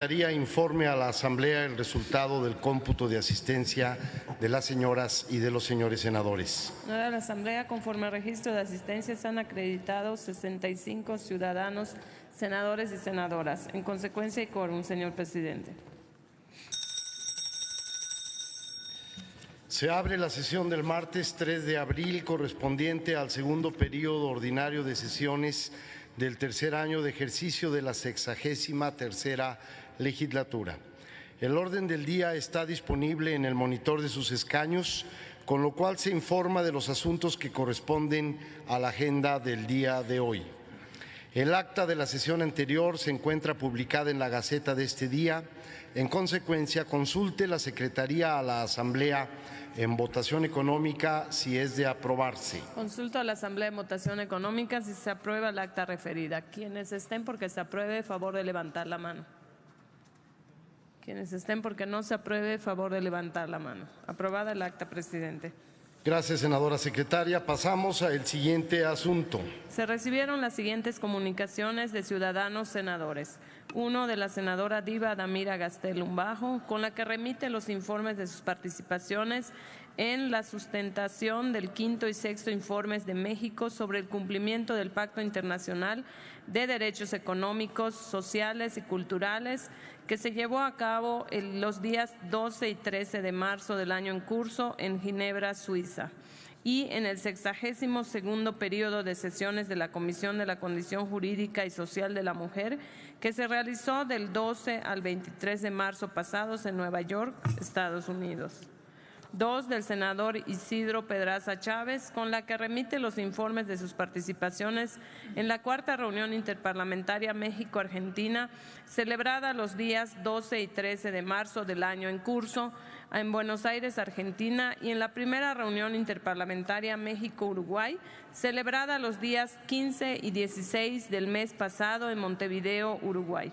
Informe a la Asamblea el resultado del cómputo de asistencia de las señoras y de los señores senadores. A la Asamblea, conforme al registro de asistencia, se han acreditado 65 ciudadanos, senadores y senadoras. En consecuencia, hay quórum, señor presidente. Se abre la sesión del martes 3 de abril correspondiente al segundo periodo ordinario de sesiones del tercer año de ejercicio de la 63ª legislatura. El orden del día está disponible en el monitor de sus escaños, con lo cual se informa de los asuntos que corresponden a la agenda del día de hoy. El acta de la sesión anterior se encuentra publicada en la Gaceta de este día. En consecuencia, consulte la Secretaría a la Asamblea en votación económica si es de aprobarse. Consulto a la Asamblea en votación económica si se aprueba el acta referida. Quienes estén porque se apruebe, favor de levantar la mano. Quienes estén porque no se apruebe, favor de levantar la mano. Aprobada el acta, presidente. Gracias, senadora secretaria. Pasamos al siguiente asunto. Se recibieron las siguientes comunicaciones de ciudadanos senadores. Uno, de la senadora Diva Damira Gastel Lumbajo, con la que remite los informes de sus participaciones en la sustentación del quinto y sexto informes de México sobre el cumplimiento del Pacto Internacional de Derechos Económicos, Sociales y Culturales, que se llevó a cabo los días 12 y 13 de marzo del año en curso en Ginebra, Suiza, y en el 62º periodo de sesiones de la Comisión de la Condición Jurídica y Social de la Mujer, que se realizó del 12 al 23 de marzo pasados en Nueva York, Estados Unidos. Dos, del senador Isidro Pedraza Chávez, con la que remite los informes de sus participaciones en la cuarta reunión interparlamentaria México-Argentina, celebrada los días 12 y 13 de marzo del año en curso en Buenos Aires, Argentina, y en la primera reunión interparlamentaria México-Uruguay, celebrada los días 15 y 16 del mes pasado en Montevideo, Uruguay.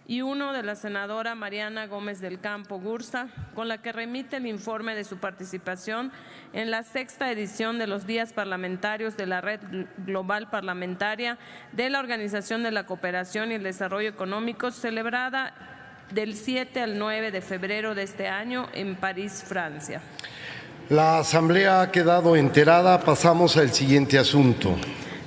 Y uno, de la senadora Mariana Gómez del Campo Gursa, con la que remite el informe de su participación en la sexta edición de los días parlamentarios de la Red Global Parlamentaria de la Organización de la Cooperación y el Desarrollo Económico, celebrada del 7 al 9 de febrero de este año en París, Francia. La Asamblea ha quedado enterada. Pasamos al siguiente asunto.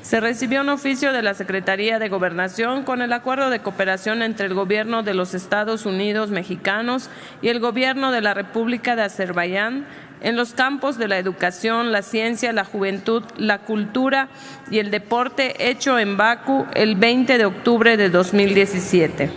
Se recibió un oficio de la Secretaría de Gobernación con el acuerdo de cooperación entre el Gobierno de los Estados Unidos mexicanos y el Gobierno de la República de Azerbaiyán en los campos de la educación, la ciencia, la juventud, la cultura y el deporte, hecho en Bakú el 20 de octubre de 2017.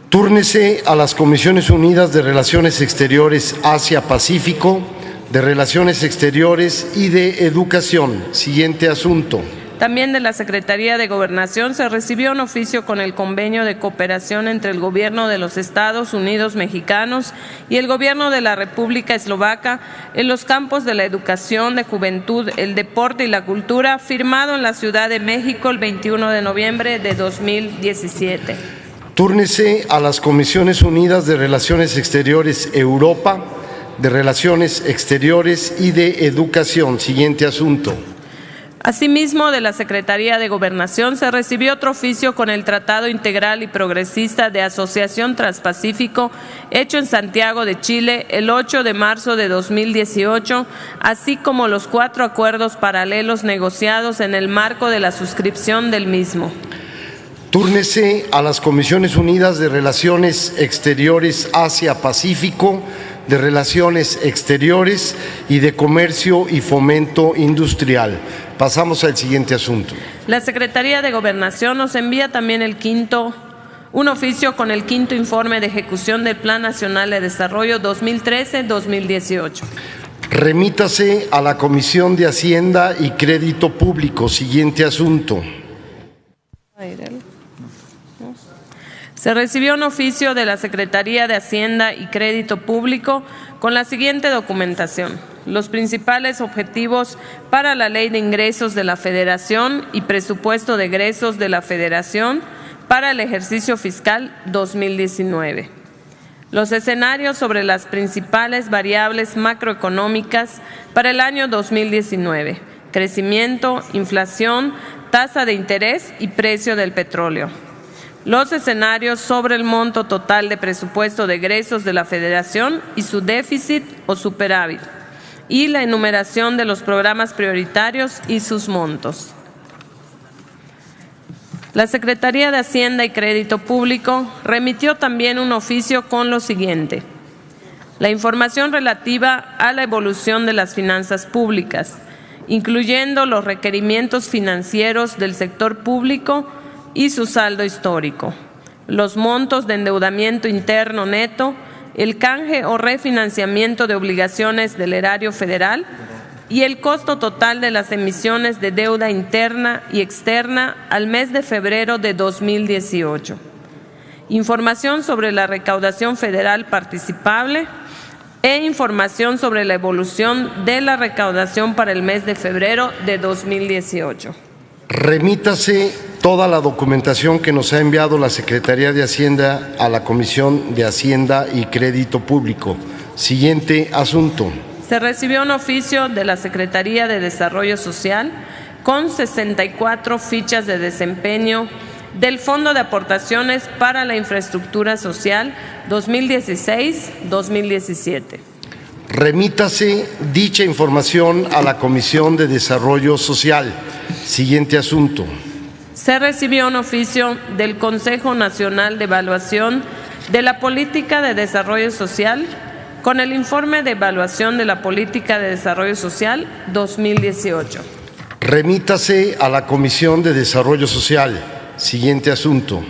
Túrnese a las Comisiones Unidas de Relaciones Exteriores Asia-Pacífico, de Relaciones Exteriores y de Educación. Siguiente asunto. También de la Secretaría de Gobernación se recibió un oficio con el convenio de cooperación entre el Gobierno de los Estados Unidos mexicanos y el Gobierno de la República Eslovaca en los campos de la educación, de juventud, el deporte y la cultura, firmado en la Ciudad de México el 21 de noviembre de 2017. Túrnese a las Comisiones Unidas de Relaciones Exteriores Europa, de Relaciones Exteriores y de Educación. Siguiente asunto. Asimismo, de la Secretaría de Gobernación se recibió otro oficio con el Tratado Integral y Progresista de Asociación Transpacífico, hecho en Santiago de Chile el 8 de marzo de 2018, así como los 4 acuerdos paralelos negociados en el marco de la suscripción del mismo. Túrnese a las Comisiones Unidas de Relaciones Exteriores Asia-Pacífico, de Relaciones Exteriores y de Comercio y Fomento Industrial. Pasamos al siguiente asunto. La Secretaría de Gobernación nos envía también un oficio con el quinto informe de ejecución del Plan Nacional de Desarrollo 2013-2018. Remítase a la Comisión de Hacienda y Crédito Público. Siguiente asunto. Se recibió un oficio de la Secretaría de Hacienda y Crédito Público con la siguiente documentación: los principales objetivos para la Ley de Ingresos de la Federación y Presupuesto de Egresos de la Federación para el ejercicio fiscal 2019. Los escenarios sobre las principales variables macroeconómicas para el año 2019: crecimiento, inflación, tasa de interés y precio del petróleo. los escenarios sobre el monto total de presupuesto de egresos de la Federación y su déficit o superávit, y la enumeración de los programas prioritarios y sus montos. La Secretaría de Hacienda y Crédito Público remitió también un oficio con lo siguiente: la información relativa a la evolución de las finanzas públicas, incluyendo los requerimientos financieros del sector público y su saldo histórico, los montos de endeudamiento interno neto, el canje o refinanciamiento de obligaciones del erario federal y el costo total de las emisiones de deuda interna y externa al mes de febrero de 2018. Información sobre la recaudación federal participable e información sobre la evolución de la recaudación para el mes de febrero de 2018. Remítase toda la documentación que nos ha enviado la Secretaría de Hacienda a la Comisión de Hacienda y Crédito Público. Siguiente asunto. Se recibió un oficio de la Secretaría de Desarrollo Social con 64 fichas de desempeño del Fondo de Aportaciones para la Infraestructura Social 2016-2017. Remítase dicha información a la Comisión de Desarrollo Social. Siguiente asunto. Se recibió un oficio del Consejo Nacional de Evaluación de la Política de Desarrollo Social con el informe de evaluación de la Política de Desarrollo Social 2018. Remítase a la Comisión de Desarrollo Social. Siguiente asunto.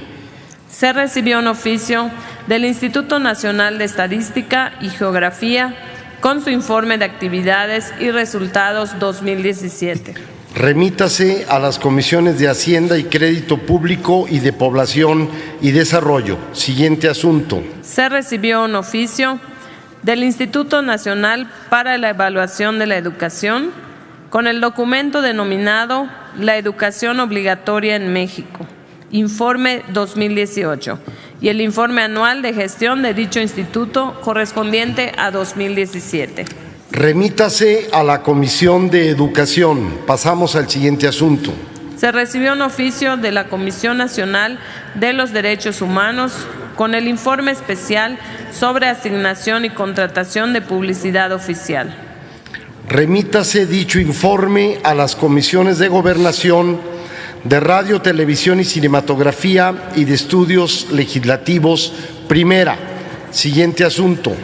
Se recibió un oficio del Instituto Nacional de Estadística y Geografía con su informe de actividades y resultados 2017. Remítase a las comisiones de Hacienda y Crédito Público y de Población y Desarrollo. Siguiente asunto. Se recibió un oficio del Instituto Nacional para la Evaluación de la Educación con el documento denominado La Educación Obligatoria en México, informe 2018, y el informe anual de gestión de dicho instituto correspondiente a 2017. Remítase a la Comisión de Educación. Pasamos al siguiente asunto. Se recibió un oficio de la Comisión Nacional de los Derechos Humanos con el informe especial sobre asignación y contratación de publicidad oficial. Remítase dicho informe a las comisiones de Gobernación, de Radio, Televisión y Cinematografía y de Estudios Legislativos, primera. Siguiente asunto.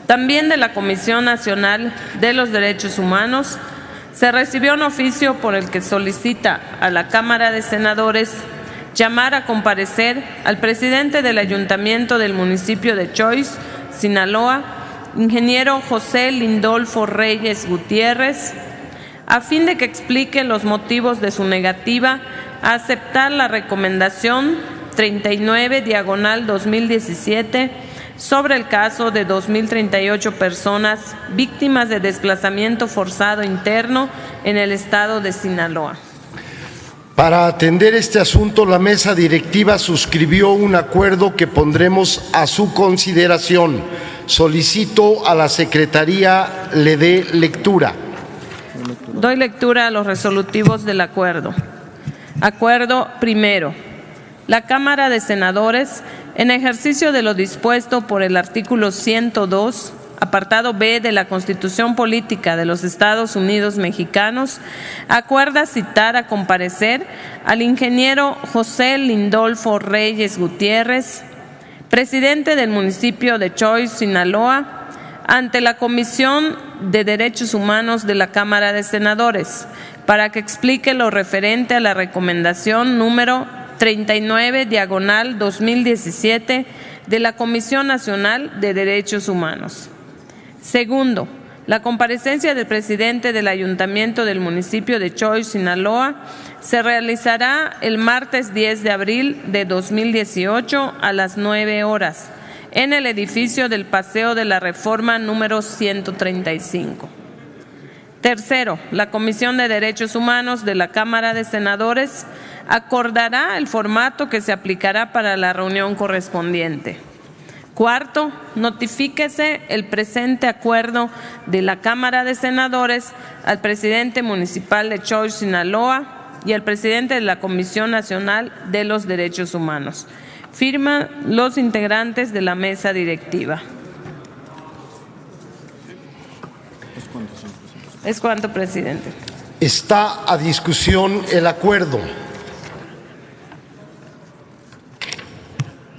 También de la Comisión Nacional de los Derechos Humanos se recibió un oficio por el que solicita a la Cámara de Senadores llamar a comparecer al presidente del Ayuntamiento del municipio de Choix, Sinaloa, ingeniero José Lindolfo Reyes Gutiérrez, a fin de que explique los motivos de su negativa a aceptar la recomendación 39/2017 sobre el caso de 2.038 personas víctimas de desplazamiento forzado interno en el estado de Sinaloa. Para atender este asunto, la mesa directiva suscribió un acuerdo que pondremos a su consideración. Solicito a la Secretaría le dé lectura. Doy lectura a los resolutivos del acuerdo. Acuerdo primero. La Cámara de Senadores, en ejercicio de lo dispuesto por el artículo 102, apartado B de la Constitución Política de los Estados Unidos Mexicanos, acuerda citar a comparecer al ingeniero José Lindolfo Reyes Gutiérrez, presidente del municipio de Choix, Sinaloa, ante la Comisión de Derechos Humanos de la Cámara de Senadores, para que explique lo referente a la recomendación número 39/2017 de la Comisión Nacional de Derechos Humanos. Segundo, la comparecencia del presidente del Ayuntamiento del municipio de Choix, Sinaloa, se realizará el martes 10 de abril de 2018 a las 9 horas en el edificio del Paseo de la Reforma número 135. Tercero, la Comisión de Derechos Humanos de la Cámara de Senadores acordará el formato que se aplicará para la reunión correspondiente. Cuarto, notifíquese el presente acuerdo de la Cámara de Senadores al presidente municipal de Choix, Sinaloa, y al presidente de la Comisión Nacional de los Derechos Humanos. Firman los integrantes de la mesa directiva. Es cuanto, presidente. Está a discusión el acuerdo.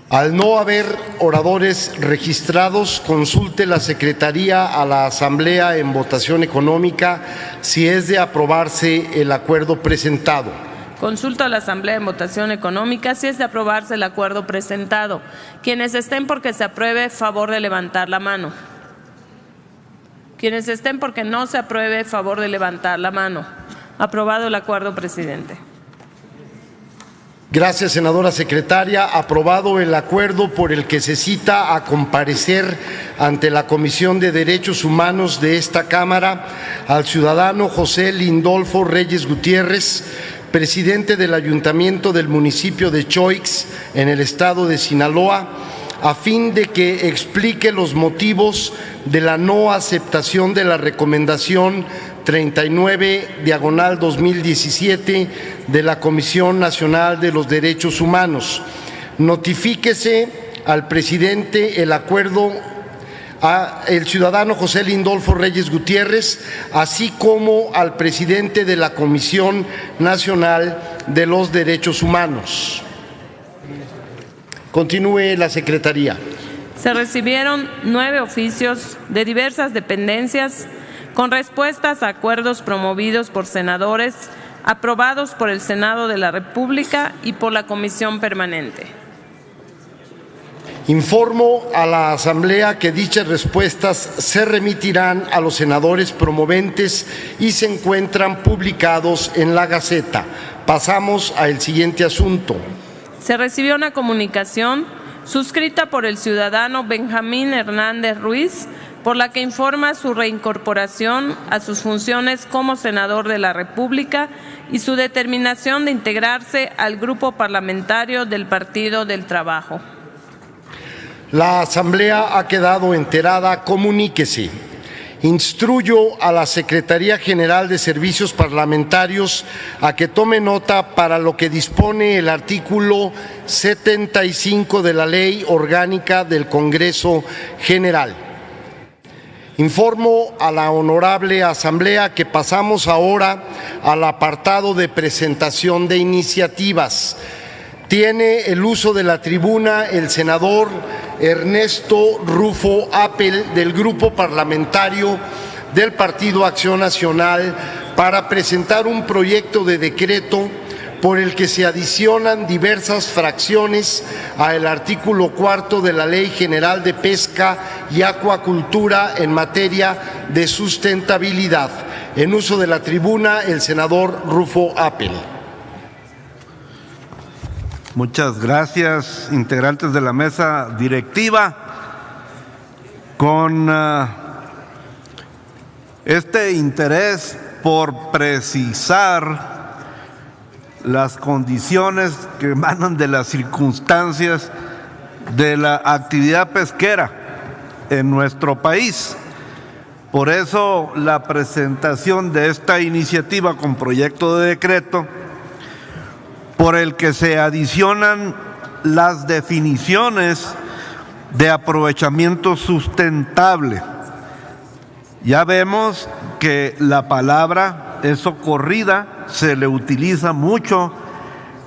Al no haber oradores registrados, consulte la Secretaría a la Asamblea en votación económica si es de aprobarse el acuerdo presentado. Consulto a la Asamblea en votación económica si es de aprobarse el acuerdo presentado. Quienes estén porque se apruebe, favor de levantar la mano. Quienes estén porque no se apruebe, favor de levantar la mano. Aprobado el acuerdo, presidente. Gracias, senadora secretaria. Aprobado el acuerdo por el que se cita a comparecer ante la Comisión de Derechos Humanos de esta Cámara al ciudadano José Lindolfo Reyes Gutiérrez, presidente del Ayuntamiento del municipio de Choix, en el estado de Sinaloa, a fin de que explique los motivos de la no aceptación de la recomendación 39/2017 de la Comisión Nacional de los Derechos Humanos. Notifíquese al presidente el acuerdo el ciudadano José Lindolfo Reyes Gutiérrez, así como al presidente de la Comisión Nacional de los Derechos Humanos. Continúe la secretaría. Se recibieron 9 oficios de diversas dependencias con respuestas a acuerdos promovidos por senadores, aprobados por el Senado de la República y por la Comisión Permanente. Informo a la Asamblea que dichas respuestas se remitirán a los senadores promoventes y se encuentran publicados en la Gaceta. Pasamos al siguiente asunto. Se recibió una comunicación suscrita por el ciudadano Benjamín Hernández Ruiz, por la que informa su reincorporación a sus funciones como senador de la República y su determinación de integrarse al grupo parlamentario del Partido del Trabajo. La Asamblea ha quedado enterada. Comuníquese. Instruyo a la Secretaría General de Servicios Parlamentarios a que tome nota para lo que dispone el artículo 75 de la Ley Orgánica del Congreso General. Informo a la honorable Asamblea que pasamos ahora al apartado de presentación de iniciativas. Tiene el uso de la tribuna el senador Ernesto Rufo Apel, del Grupo Parlamentario del Partido Acción Nacional, para presentar un proyecto de decreto por el que se adicionan diversas fracciones al artículo 4 de la Ley General de Pesca y Acuacultura en materia de sustentabilidad. En uso de la tribuna, el senador Rufo Apel. Muchas gracias, integrantes de la mesa directiva. Con este interés por precisar las condiciones que emanan de las circunstancias de la actividad pesquera en nuestro país. Por eso la presentación de esta iniciativa con proyecto de decreto por el que se adicionan las definiciones de aprovechamiento sustentable. Ya vemos que la palabra es socorrida, se le utiliza mucho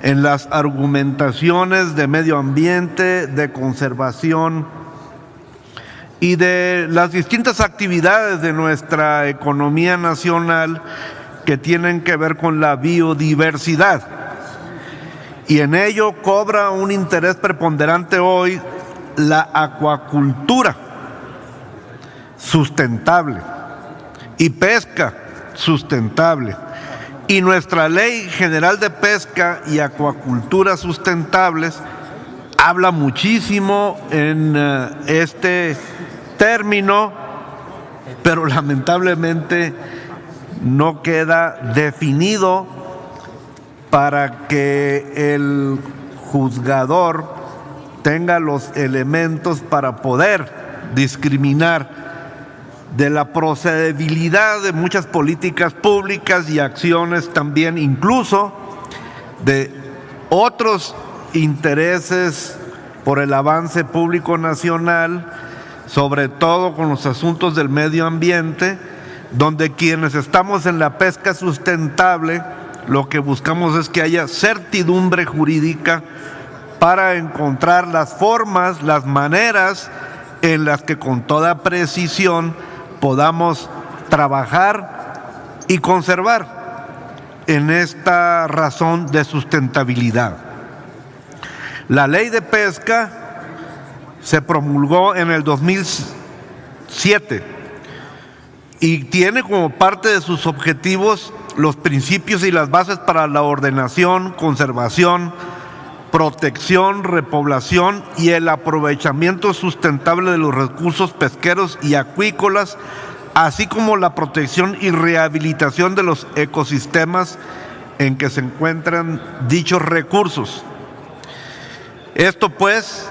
en las argumentaciones de medio ambiente, de conservación y de las distintas actividades de nuestra economía nacional que tienen que ver con la biodiversidad. Y en ello cobra un interés preponderante hoy la acuacultura sustentable y pesca sustentable. Y nuestra Ley General de Pesca y Acuacultura Sustentables habla muchísimo en este término, pero lamentablemente no queda definido para que el juzgador tenga los elementos para poder discriminar de la procedibilidad de muchas políticas públicas y acciones también, incluso de otros intereses por el avance público nacional, sobre todo con los asuntos del medio ambiente, donde quienes estamos en la pesca sustentable, lo que buscamos es que haya certidumbre jurídica para encontrar las formas, las maneras en las que con toda precisión podamos trabajar y conservar en esta razón de sustentabilidad. La ley de pesca se promulgó en el 2007 y tiene como parte de sus objetivos los principios y las bases para la ordenación, conservación, protección, repoblación y el aprovechamiento sustentable de los recursos pesqueros y acuícolas, así como la protección y rehabilitación de los ecosistemas en que se encuentran dichos recursos. Esto pues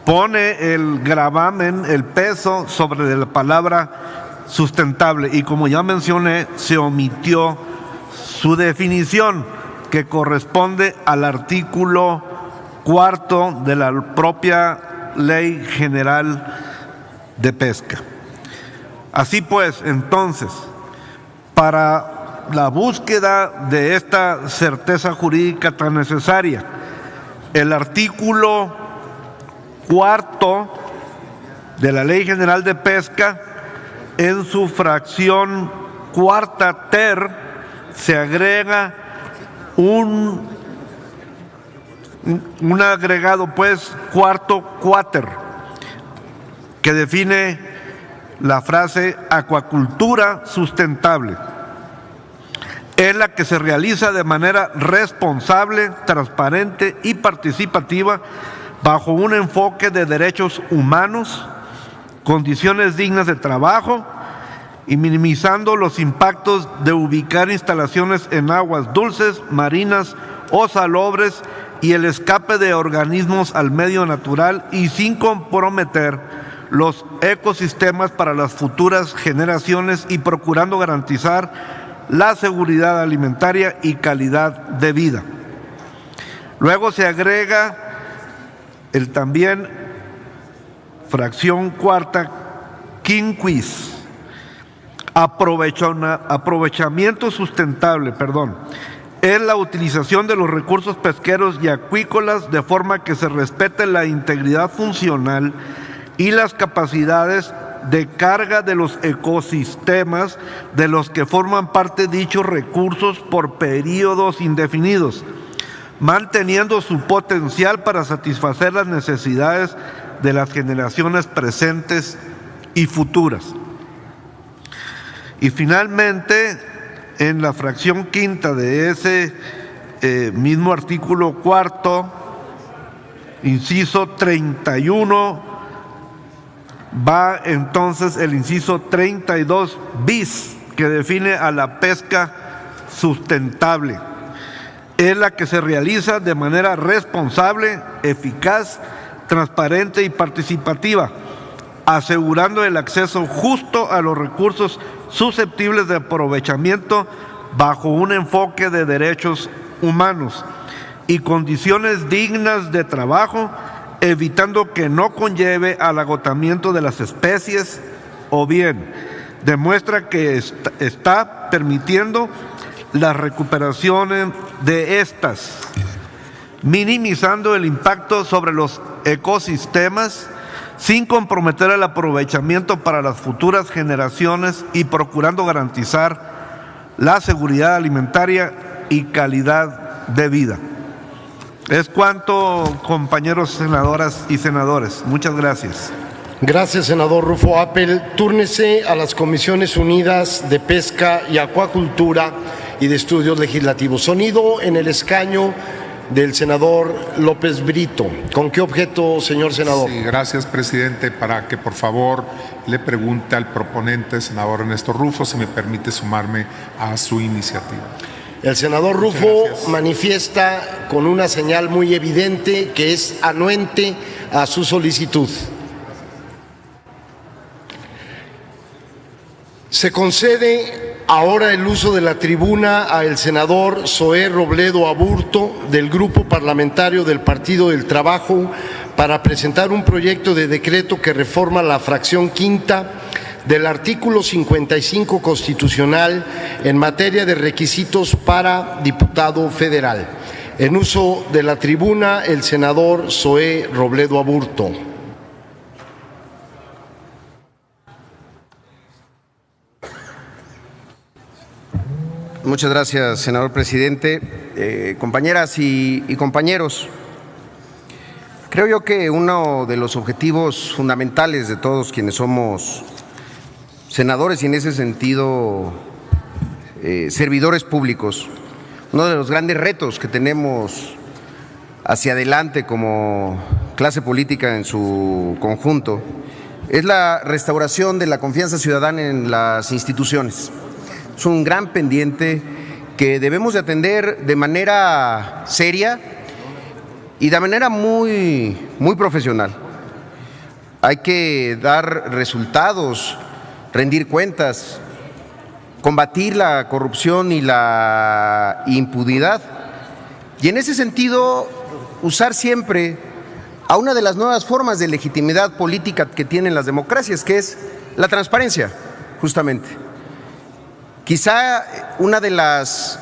pone el gravamen, el peso sobre la palabra sustentable, y como ya mencioné, se omitió su definición, que corresponde al artículo 4 de la propia Ley General de Pesca. Así pues, entonces, para la búsqueda de esta certeza jurídica tan necesaria, el artículo 4 de la Ley General de Pesca, en su fracción cuarta ter, se agrega un agregado, pues, cuarto cuater, que define la frase acuacultura sustentable. Es la que se realiza de manera responsable, transparente y participativa bajo un enfoque de derechos humanos, condiciones dignas de trabajo y minimizando los impactos de ubicar instalaciones en aguas dulces, marinas o salobres y el escape de organismos al medio natural, y sin comprometer los ecosistemas para las futuras generaciones, y procurando garantizar la seguridad alimentaria y calidad de vida. Luego se agrega el también fracción cuarta quinquis, aprovechamiento sustentable, es la utilización de los recursos pesqueros y acuícolas de forma que se respete la integridad funcional y las capacidades de carga de los ecosistemas de los que forman parte dichos recursos por periodos indefinidos, manteniendo su potencial para satisfacer las necesidades de las generaciones presentes y futuras. Y finalmente, en la fracción quinta de ese mismo artículo cuarto, inciso 31, va entonces el inciso 32 bis, que define a la pesca sustentable. Es la que se realiza de manera responsable, eficaz, transparente y participativa, asegurando el acceso justo a los recursos susceptibles de aprovechamiento bajo un enfoque de derechos humanos y condiciones dignas de trabajo, evitando que no conlleve al agotamiento de las especies, o bien demuestra que está permitiendo la recuperación de estas, minimizando el impacto sobre los ecosistemas sin comprometer el aprovechamiento para las futuras generaciones y procurando garantizar la seguridad alimentaria y calidad de vida. Es cuanto, compañeros senadoras y senadores. Muchas gracias. Gracias, senador Rufo Appel. Túrnese a las Comisiones Unidas de Pesca y Acuacultura y de Estudios Legislativos. Sonido en el escaño del senador López Brito. ¿Con qué objeto, señor senador? Sí, gracias, presidente. Para que, por favor, le pregunte al proponente, senador Ernesto Rufo, si me permite sumarme a su iniciativa. El senador Rufo manifiesta con una señal muy evidente que es anuente a su solicitud. Se concede ahora el uso de la tribuna al senador Zoé Robledo Aburto, del Grupo Parlamentario del Partido del Trabajo, para presentar un proyecto de decreto que reforma la fracción quinta del artículo 55 constitucional en materia de requisitos para diputado federal. En uso de la tribuna, el senador Zoé Robledo Aburto. Muchas gracias, senador presidente. Compañeras y compañeros, creo yo que uno de los objetivos fundamentales de todos quienes somos senadores y en ese sentido servidores públicos, uno de los grandes retos que tenemos hacia adelante como clase política en su conjunto es la restauración de la confianza ciudadana en las instituciones. Es un gran pendiente que debemos de atender de manera seria y de manera muy profesional. Hay que dar resultados, rendir cuentas, combatir la corrupción y la impunidad. Y en ese sentido, usar siempre a una de las nuevas formas de legitimidad política que tienen las democracias, que es la transparencia, justamente. Quizá una de las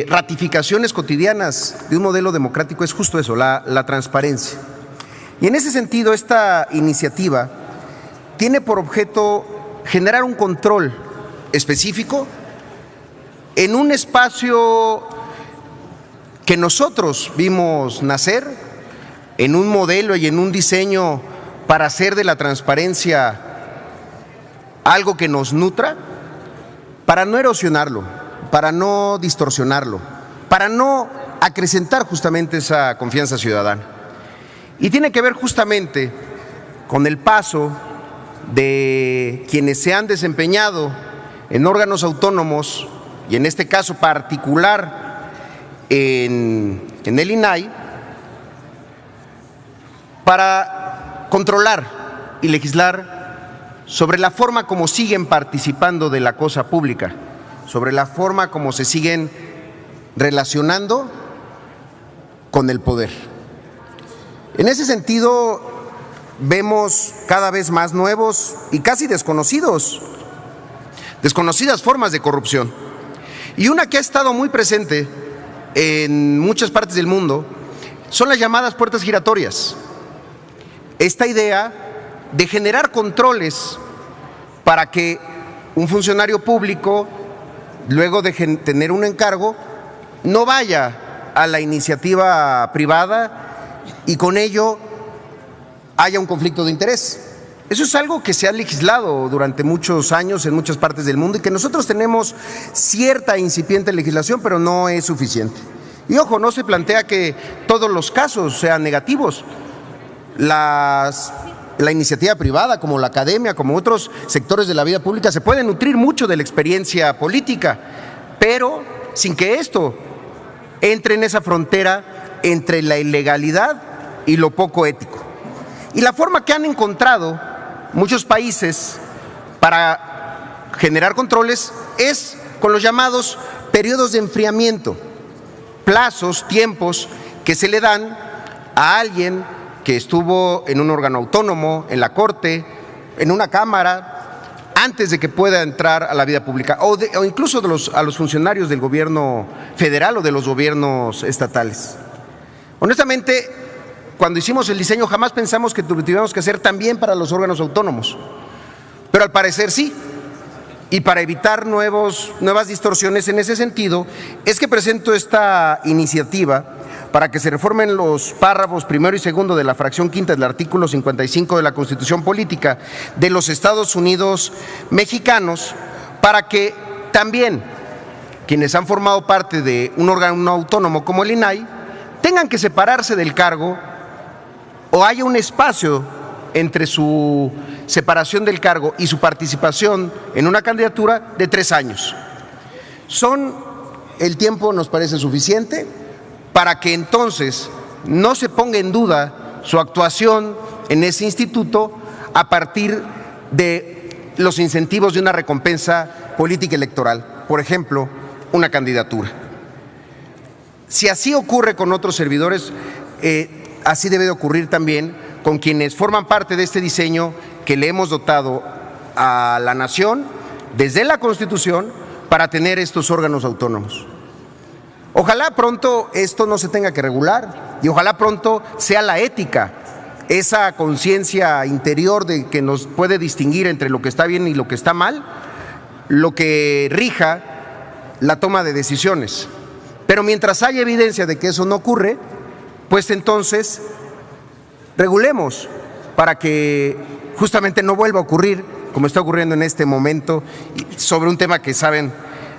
ratificaciones cotidianas de un modelo democrático es justo eso, la transparencia. Y en ese sentido, esta iniciativa tiene por objeto generar un control específico en un espacio que nosotros vimos nacer, en un modelo y en un diseño para hacer de la transparencia algo que nos nutra, para no erosionarlo, para no distorsionarlo, para no acrecentar justamente esa confianza ciudadana. Y tiene que ver justamente con el paso de quienes se han desempeñado en órganos autónomos, y en este caso particular en el INAI, para controlar y legislar sobre la forma como siguen participando de la cosa pública, sobre la forma como se siguen relacionando con el poder. En ese sentido, vemos cada vez más nuevos y casi desconocidas formas de corrupción. Y una que ha estado muy presente en muchas partes del mundo son las llamadas puertas giratorias. Esta idea de generar controles para que un funcionario público, luego de tener un encargo, no vaya a la iniciativa privada y con ello haya un conflicto de interés. Eso es algo que se ha legislado durante muchos años en muchas partes del mundo y que nosotros tenemos cierta incipiente legislación, pero no es suficiente. Y ojo, no se plantea que todos los casos sean negativos. La iniciativa privada, como la academia, como otros sectores de la vida pública, se pueden nutrir mucho de la experiencia política, pero sin que esto entre en esa frontera entre la ilegalidad y lo poco ético. Y la forma que han encontrado muchos países para generar controles es con los llamados periodos de enfriamiento, plazos, tiempos que se le dan a alguien que estuvo en un órgano autónomo, en la Corte, en una Cámara, antes de que pueda entrar a la vida pública, o incluso a los funcionarios del gobierno federal o de los gobiernos estatales. Honestamente, cuando hicimos el diseño jamás pensamos que tuviéramos que hacer también para los órganos autónomos, pero al parecer sí. Y para evitar nuevas distorsiones en ese sentido, es que presento esta iniciativa para que se reformen los párrafos primero y segundo de la fracción quinta del artículo 55 de la Constitución Política de los Estados Unidos Mexicanos, para que también quienes han formado parte de un órgano autónomo como el INAI tengan que separarse del cargo o haya un espacio entre su separación del cargo y su participación en una candidatura de 3 años. El tiempo nos parece suficiente para que entonces no se ponga en duda su actuación en ese instituto a partir de los incentivos de una recompensa política electoral, por ejemplo, una candidatura. Si así ocurre con otros servidores, así debe de ocurrir también con quienes forman parte de este diseño que le hemos dotado a la nación desde la Constitución para tener estos órganos autónomos. Ojalá pronto esto no se tenga que regular y ojalá pronto sea la ética, esa conciencia interior de que nos puede distinguir entre lo que está bien y lo que está mal, lo que rija la toma de decisiones. Pero mientras haya evidencia de que eso no ocurre, pues entonces regulemos para que justamente no vuelva a ocurrir como está ocurriendo en este momento sobre un tema que saben,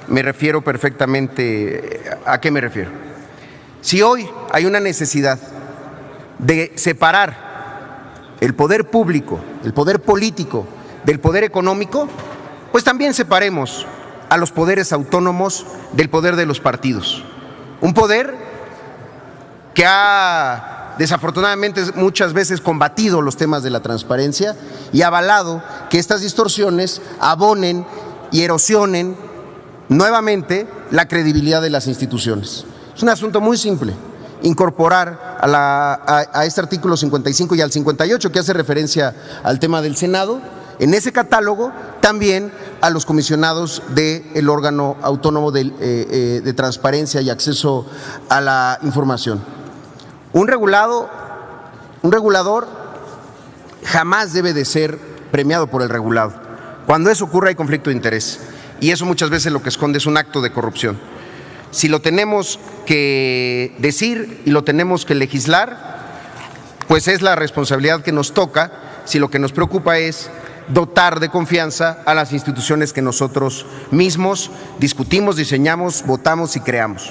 me refiero perfectamente a qué me refiero. Si hoy hay una necesidad de separar el poder público, el poder político del poder económico, pues también separemos a los poderes autónomos del poder de los partidos. Un poder que ha desafortunadamente muchas veces combatido los temas de la transparencia y ha avalado que estas distorsiones abonen y erosionen nuevamente la credibilidad de las instituciones. Es un asunto muy simple, incorporar a este artículo 55 y al 58 que hace referencia al tema del Senado, en ese catálogo también a los comisionados del órgano autónomo de transparencia y acceso a la información. Un regulador jamás debe de ser premiado por el regulado. Cuando eso ocurre hay conflicto de interés y eso muchas veces lo que esconde es un acto de corrupción. Si lo tenemos que decir y lo tenemos que legislar, pues es la responsabilidad que nos toca si lo que nos preocupa es dotar de confianza a las instituciones que nosotros mismos discutimos, diseñamos, votamos y creamos.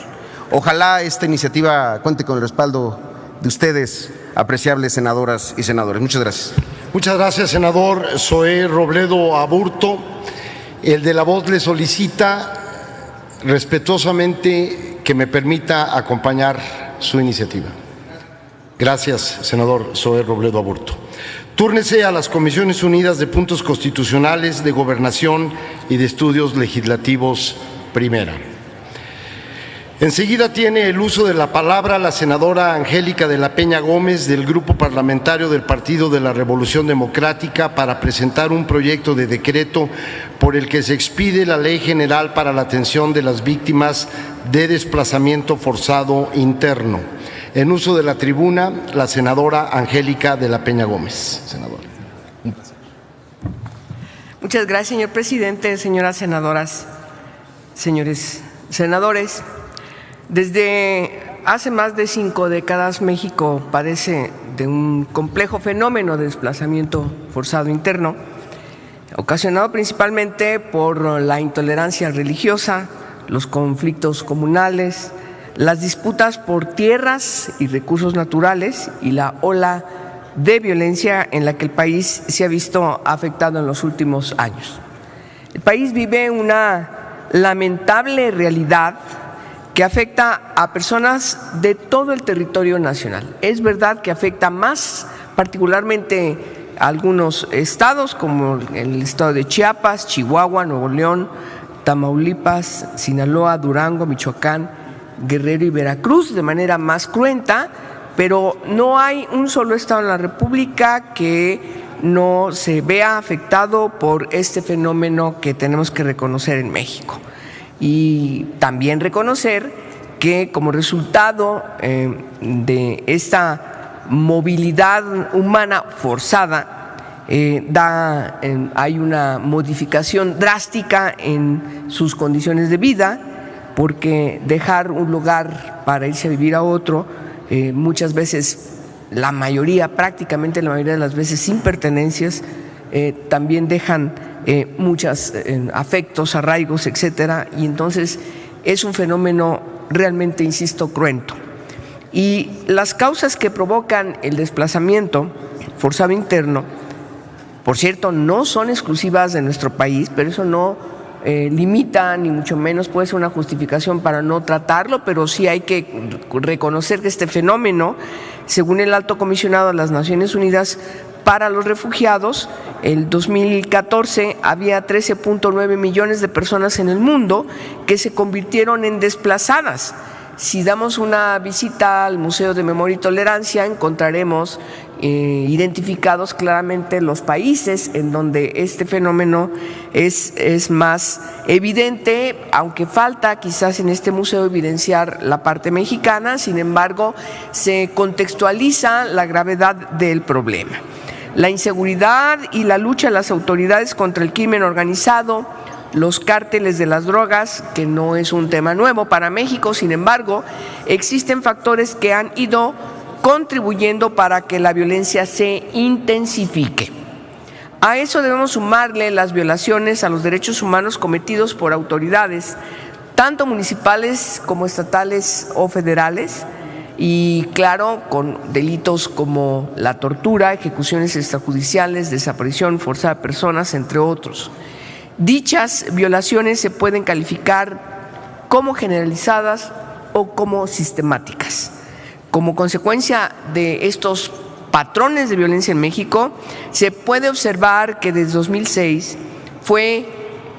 Ojalá esta iniciativa cuente con el respaldo de ustedes, apreciables senadoras y senadores. Muchas gracias. Muchas gracias, senador Zoé Robledo Aburto. El de la voz le solicita respetuosamente que me permita acompañar su iniciativa. Gracias, senador Zoé Robledo Aburto. Túrnese a las Comisiones Unidas de Puntos Constitucionales, de Gobernación y de Estudios Legislativos Primera. Enseguida tiene el uso de la palabra la senadora Angélica de la Peña Gómez del Grupo Parlamentario del Partido de la Revolución Democrática para presentar un proyecto de decreto por el que se expide la Ley General para la Atención de las Víctimas de Desplazamiento Forzado Interno. En uso de la tribuna, la senadora Angélica de la Peña Gómez. Senadora. Muchas gracias, señor presidente, señoras senadoras, señores senadores. Desde hace más de 5 décadas, México padece de un complejo fenómeno de desplazamiento forzado interno, ocasionado principalmente por la intolerancia religiosa, los conflictos comunales, las disputas por tierras y recursos naturales y la ola de violencia en la que el país se ha visto afectado en los últimos años. El país vive una lamentable realidad que afecta a personas de todo el territorio nacional. Es verdad que afecta más particularmente a algunos estados como el estado de Chiapas, Chihuahua, Nuevo León, Tamaulipas, Sinaloa, Durango, Michoacán, Guerrero y Veracruz de manera más cruenta, pero no hay un solo estado en la República que no se vea afectado por este fenómeno que tenemos que reconocer en México. Y también reconocer que como resultado de esta movilidad humana forzada, hay una modificación drástica en sus condiciones de vida, porque dejar un lugar para irse a vivir a otro, muchas veces, prácticamente la mayoría de las veces sin pertenencias, también dejan muchos afectos, arraigos, etcétera, y entonces es un fenómeno realmente, insisto, cruento. Y las causas que provocan el desplazamiento forzado interno, por cierto, no son exclusivas de nuestro país, pero eso no limita, ni mucho menos puede ser una justificación para no tratarlo, pero sí hay que reconocer que este fenómeno, según el Alto Comisionado de las Naciones Unidas para los refugiados. El 2014 había 13.9 millones de personas en el mundo que se convirtieron en desplazadas. Si damos una visita al Museo de Memoria y Tolerancia, encontraremos identificados claramente los países en donde este fenómeno es más evidente, aunque falta quizás en este museo evidenciar la parte mexicana. Sin embargo, se contextualiza la gravedad del problema. La inseguridad y la lucha de las autoridades contra el crimen organizado, los cárteles de las drogas, que no es un tema nuevo para México. Sin embargo, existen factores que han ido contribuyendo para que la violencia se intensifique. A eso debemos sumarle las violaciones a los derechos humanos cometidos por autoridades, tanto municipales como estatales o federales, y claro, con delitos como la tortura, ejecuciones extrajudiciales, desaparición forzada de personas, entre otros. Dichas violaciones se pueden calificar como generalizadas o como sistemáticas. Como consecuencia de estos patrones de violencia en México, se puede observar que desde 2006 fue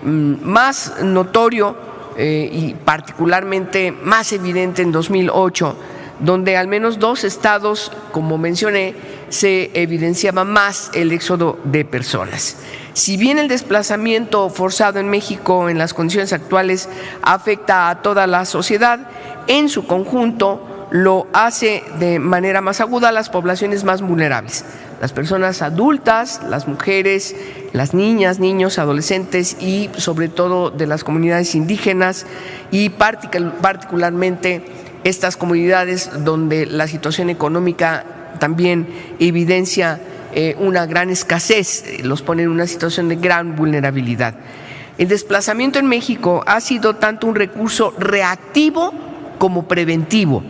más notorio y particularmente más evidente en 2008, donde al menos 2 estados, como mencioné, se evidenciaba más el éxodo de personas. Si bien el desplazamiento forzado en México en las condiciones actuales afecta a toda la sociedad, en su conjunto lo hace de manera más aguda a las poblaciones más vulnerables, las personas adultas, las mujeres, las niñas, niños, adolescentes y sobre todo de las comunidades indígenas y particularmente estas comunidades donde la situación económica también evidencia una gran escasez, los pone en una situación de gran vulnerabilidad. El desplazamiento en México ha sido tanto un recurso reactivo como preventivo.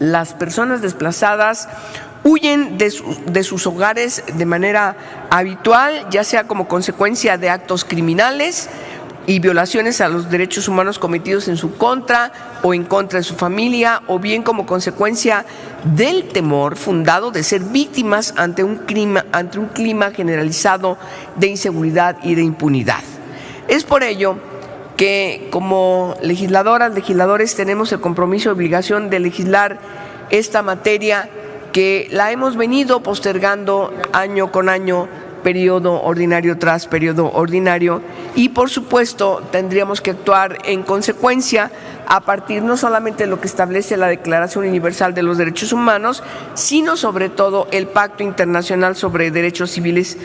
Las personas desplazadas huyen de sus hogares de manera habitual, ya sea como consecuencia de actos criminales y violaciones a los derechos humanos cometidos en su contra o en contra de su familia, o bien como consecuencia del temor fundado de ser víctimas ante un clima generalizado de inseguridad y de impunidad. Es por ello que como legisladoras, legisladores tenemos el compromiso y obligación de legislar esta materia que la hemos venido postergando año con año, periodo ordinario tras periodo ordinario, y por supuesto tendríamos que actuar en consecuencia a partir no solamente de lo que establece la Declaración Universal de los Derechos Humanos, sino sobre todo el Pacto Internacional sobre Derechos Civiles,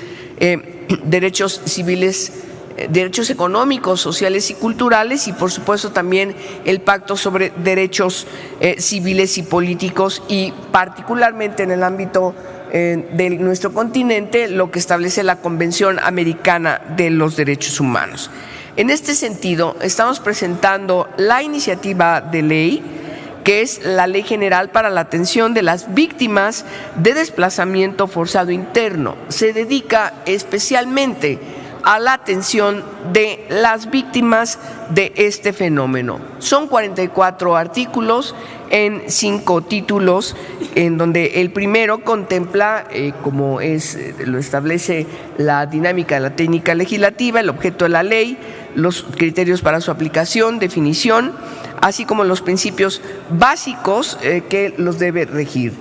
derechos económicos, sociales y culturales, y por supuesto también el Pacto sobre Derechos Civiles y Políticos, y particularmente en el ámbito de nuestro continente, lo que establece la Convención Americana de los Derechos Humanos. En este sentido, estamos presentando la iniciativa de ley, que es la Ley General para la Atención de las Víctimas de Desplazamiento Forzado Interno. Se dedica especialmente a la atención de las víctimas de este fenómeno. Son 44 artículos en 5 títulos, en donde el primero contempla, como lo establece la dinámica de la técnica legislativa, el objeto de la ley, los criterios para su aplicación, definición, así como los principios básicos que los debe regir.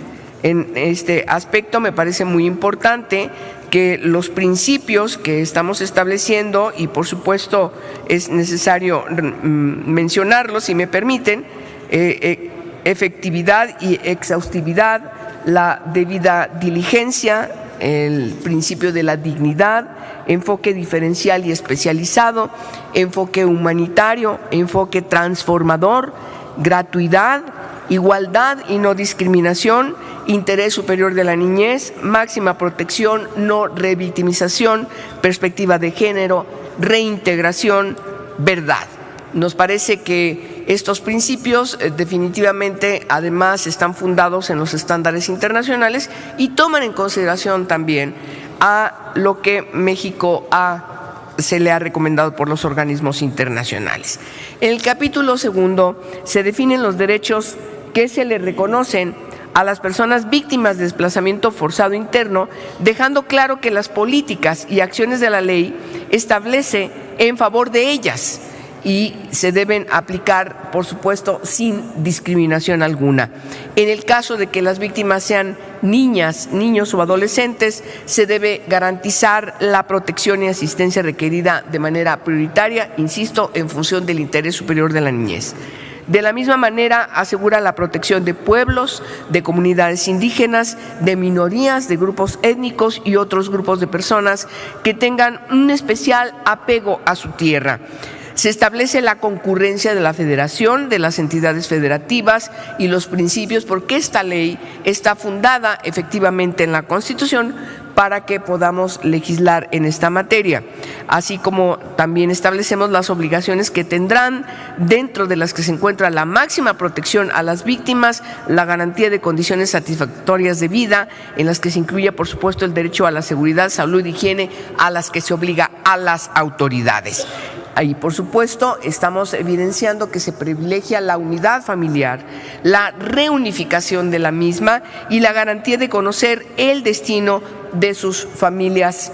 En este aspecto me parece muy importante que los principios que estamos estableciendo, y por supuesto es necesario mencionarlos, si me permiten, efectividad y exhaustividad, la debida diligencia, el principio de la dignidad, enfoque diferencial y especializado, enfoque humanitario, enfoque transformador, gratuidad, igualdad y no discriminación, interés superior de la niñez, máxima protección, no revictimización, perspectiva de género, reintegración, verdad. Nos parece que estos principios definitivamente además están fundados en los estándares internacionales y toman en consideración también a lo que México se le ha recomendado por los organismos internacionales. En el capítulo segundo se definen los derechos que se le reconocen a las personas víctimas de desplazamiento forzado interno, dejando claro que las políticas y acciones de la ley establece en favor de ellas y se deben aplicar, por supuesto, sin discriminación alguna. En el caso de que las víctimas sean niñas, niños o adolescentes, se debe garantizar la protección y asistencia requerida de manera prioritaria, insisto, en función del interés superior de la niñez. De la misma manera, asegura la protección de pueblos, de comunidades indígenas, de minorías, de grupos étnicos y otros grupos de personas que tengan un especial apego a su tierra. Se establece la concurrencia de la federación, de las entidades federativas y los principios, porque esta ley está fundada efectivamente en la Constitución para que podamos legislar en esta materia, así como también establecemos las obligaciones que tendrán, dentro de las que se encuentra la máxima protección a las víctimas, la garantía de condiciones satisfactorias de vida, en las que se incluye, por supuesto, el derecho a la seguridad, salud y higiene, a las que se obliga a las autoridades. Ahí, por supuesto, estamos evidenciando que se privilegia la unidad familiar, la reunificación de la misma y la garantía de conocer el destino de sus familiares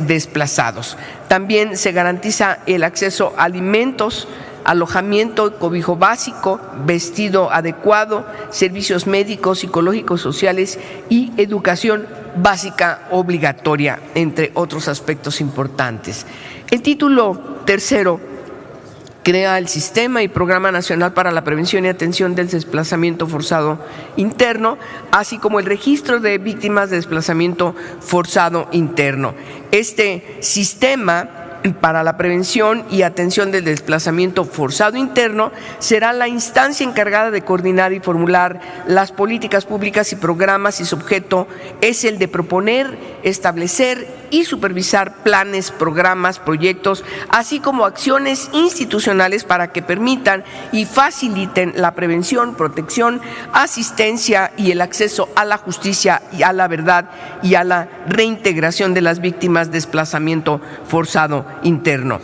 desplazados. También se garantiza el acceso a alimentos, alojamiento, cobijo básico, vestido adecuado, servicios médicos, psicológicos, sociales y educación básica obligatoria, entre otros aspectos importantes. El título tercero crea el Sistema y Programa Nacional para la Prevención y Atención del Desplazamiento Forzado Interno, así como el registro de víctimas de desplazamiento forzado interno. Este sistema para la prevención y atención del desplazamiento forzado interno será la instancia encargada de coordinar y formular las políticas públicas y programas, y su objeto es el de proponer, establecer y supervisar planes, programas, proyectos, así como acciones institucionales para que permitan y faciliten la prevención, protección, asistencia y el acceso a la justicia y a la verdad y a la reintegración de las víctimas de desplazamiento forzado interno.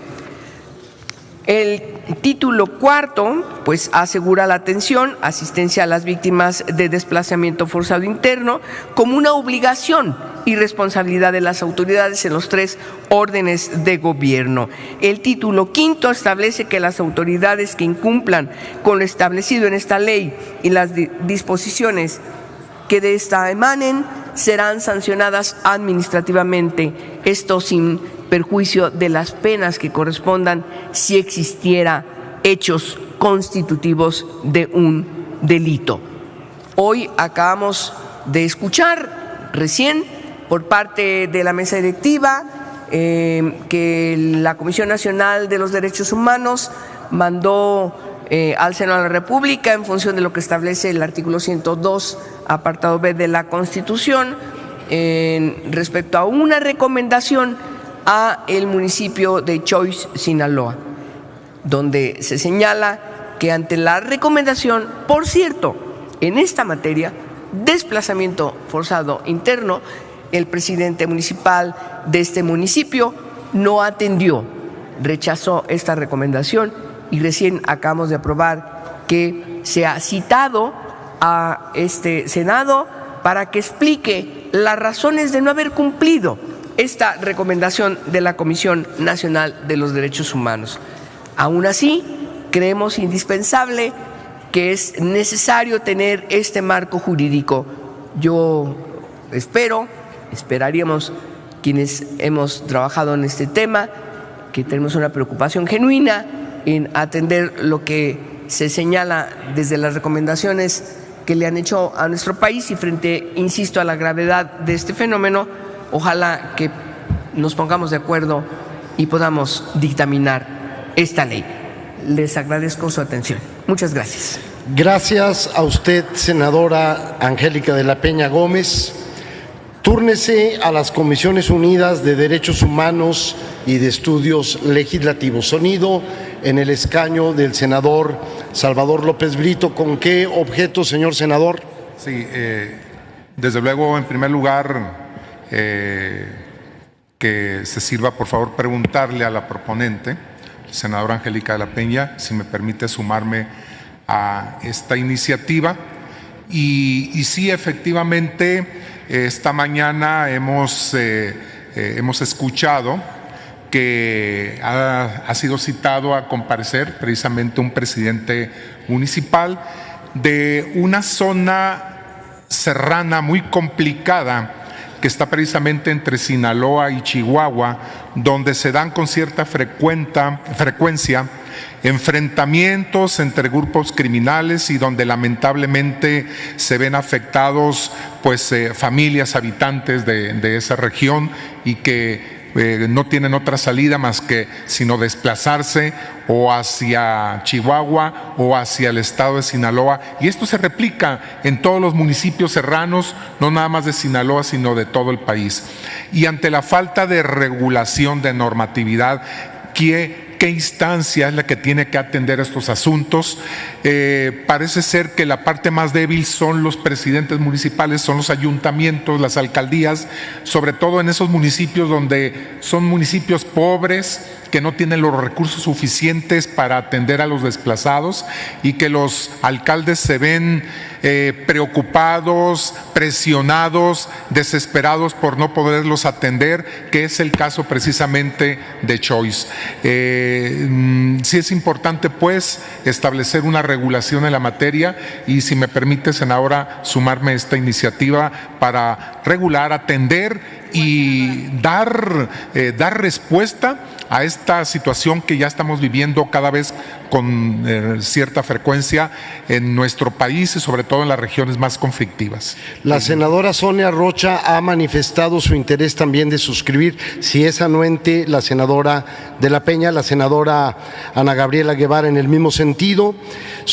El título cuarto, pues, asegura la atención, asistencia a las víctimas de desplazamiento forzado interno como una obligación y responsabilidad de las autoridades en los 3 órdenes de gobierno. El título quinto establece que las autoridades que incumplan con lo establecido en esta ley y las disposiciones que de esta emanen serán sancionadas administrativamente, esto sin perjuicio de las penas que correspondan si existiera hechos constitutivos de un delito. Hoy acabamos de escuchar recién por parte de la mesa directiva que la Comisión Nacional de los Derechos Humanos mandó al Senado de la República, en función de lo que establece el artículo 102, apartado B de la Constitución, respecto a una recomendación a el municipio de Choix, Sinaloa, donde se señala que ante la recomendación, por cierto, en esta materia, desplazamiento forzado interno, el presidente municipal de este municipio no atendió, rechazó esta recomendación, y recién acabamos de aprobar que se ha citado a este Senado para que explique las razones de no haber cumplido esta recomendación de la Comisión Nacional de los Derechos Humanos. Aún así, creemos indispensable que es necesario tener este marco jurídico. Yo esperaríamos quienes hemos trabajado en este tema, que tenemos una preocupación genuina en atender lo que se señala desde las recomendaciones que le han hecho a nuestro país, y frente, insisto, a la gravedad de este fenómeno, ojalá que nos pongamos de acuerdo y podamos dictaminar esta ley. Les agradezco su atención. Muchas gracias. Gracias a usted, senadora Angélica de la Peña Gómez. Túrnese a las Comisiones Unidas de Derechos Humanos y de Estudios Legislativos. Sonido en el escaño del senador Salvador López Brito. ¿Con qué objeto, señor senador? Sí, desde luego, en primer lugar, que se sirva, por favor, preguntarle a la proponente, senadora Angélica de la Peña, si me permite sumarme a esta iniciativa, Y sí, efectivamente, esta mañana hemos escuchado que ha sido citado a comparecer precisamente un presidente municipal de una zona serrana muy complicada que está precisamente entre Sinaloa y Chihuahua, donde se dan con cierta frecuencia enfrentamientos entre grupos criminales y donde lamentablemente se ven afectados pues familias habitantes de esa región y que no tienen otra salida más que sino desplazarse o hacia Chihuahua o hacia el estado de Sinaloa, y esto se replica en todos los municipios serranos, no nada más de Sinaloa sino de todo el país. Y ante la falta de regulación, de normatividad, ¿qué instancia es la que tiene que atender estos asuntos? Parece ser que la parte más débil son los presidentes municipales, son los ayuntamientos, las alcaldías, sobre todo en esos municipios donde son municipios pobres, que no tienen los recursos suficientes para atender a los desplazados y que los alcaldes se ven preocupados, presionados, desesperados por no poderlos atender, que es el caso precisamente de Choice. Sí es importante pues establecer una regulación en la materia y, si me permite, senadora, sumarme a esta iniciativa para regular, atender y dar respuesta a esta situación que ya estamos viviendo cada vez con cierta frecuencia en nuestro país y sobre todo en las regiones más conflictivas. La senadora Sonia Rocha ha manifestado su interés también de suscribir, si es anuente, la senadora de la Peña, la senadora Ana Gabriela Guevara en el mismo sentido,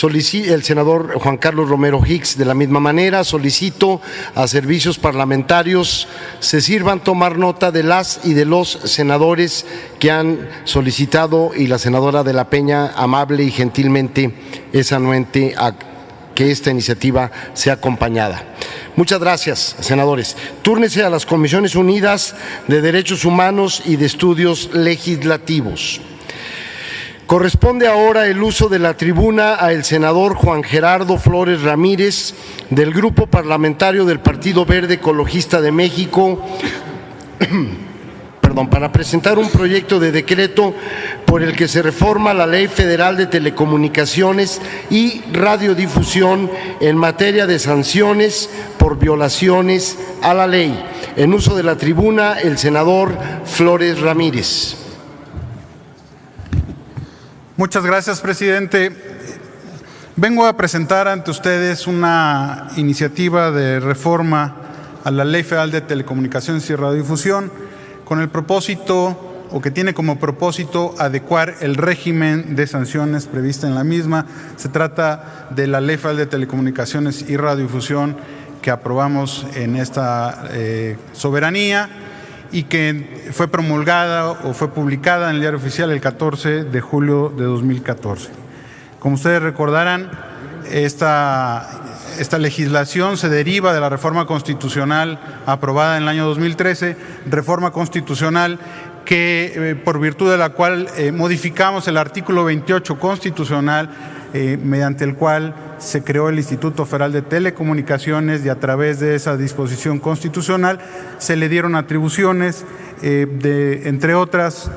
el senador Juan Carlos Romero Hicks de la misma manera. Solicito a servicios parlamentarios se sirvan tomar nota de las y de los senadores que han solicitado, y la senadora de la Peña amable y gentilmente es anuente a que esta iniciativa sea acompañada. Muchas gracias, senadores. Túrnese a las Comisiones Unidas de Derechos Humanos y de Estudios Legislativos. Corresponde ahora el uso de la tribuna al senador Juan Gerardo Flores Ramírez, del Grupo Parlamentario del Partido Verde Ecologista de México, para presentar un proyecto de decreto por el que se reforma la Ley Federal de Telecomunicaciones y Radiodifusión en materia de sanciones por violaciones a la ley. En uso de la tribuna, el senador Flores Ramírez. Muchas gracias, presidente. Vengo a presentar ante ustedes una iniciativa de reforma a la Ley Federal de Telecomunicaciones y Radiodifusión con el propósito, o que tiene como propósito, adecuar el régimen de sanciones prevista en la misma. Se trata de la Ley Federal de Telecomunicaciones y Radiodifusión que aprobamos en esta soberanía y que fue promulgada o fue publicada en el Diario Oficial el 14 de julio de 2014. Como ustedes recordarán, esta legislación se deriva de la reforma constitucional aprobada en el año 2013, reforma constitucional que por virtud de la cual modificamos el artículo 28 constitucional, mediante el cual se creó el Instituto Federal de Telecomunicaciones, y a través de esa disposición constitucional se le dieron atribuciones, entre otras,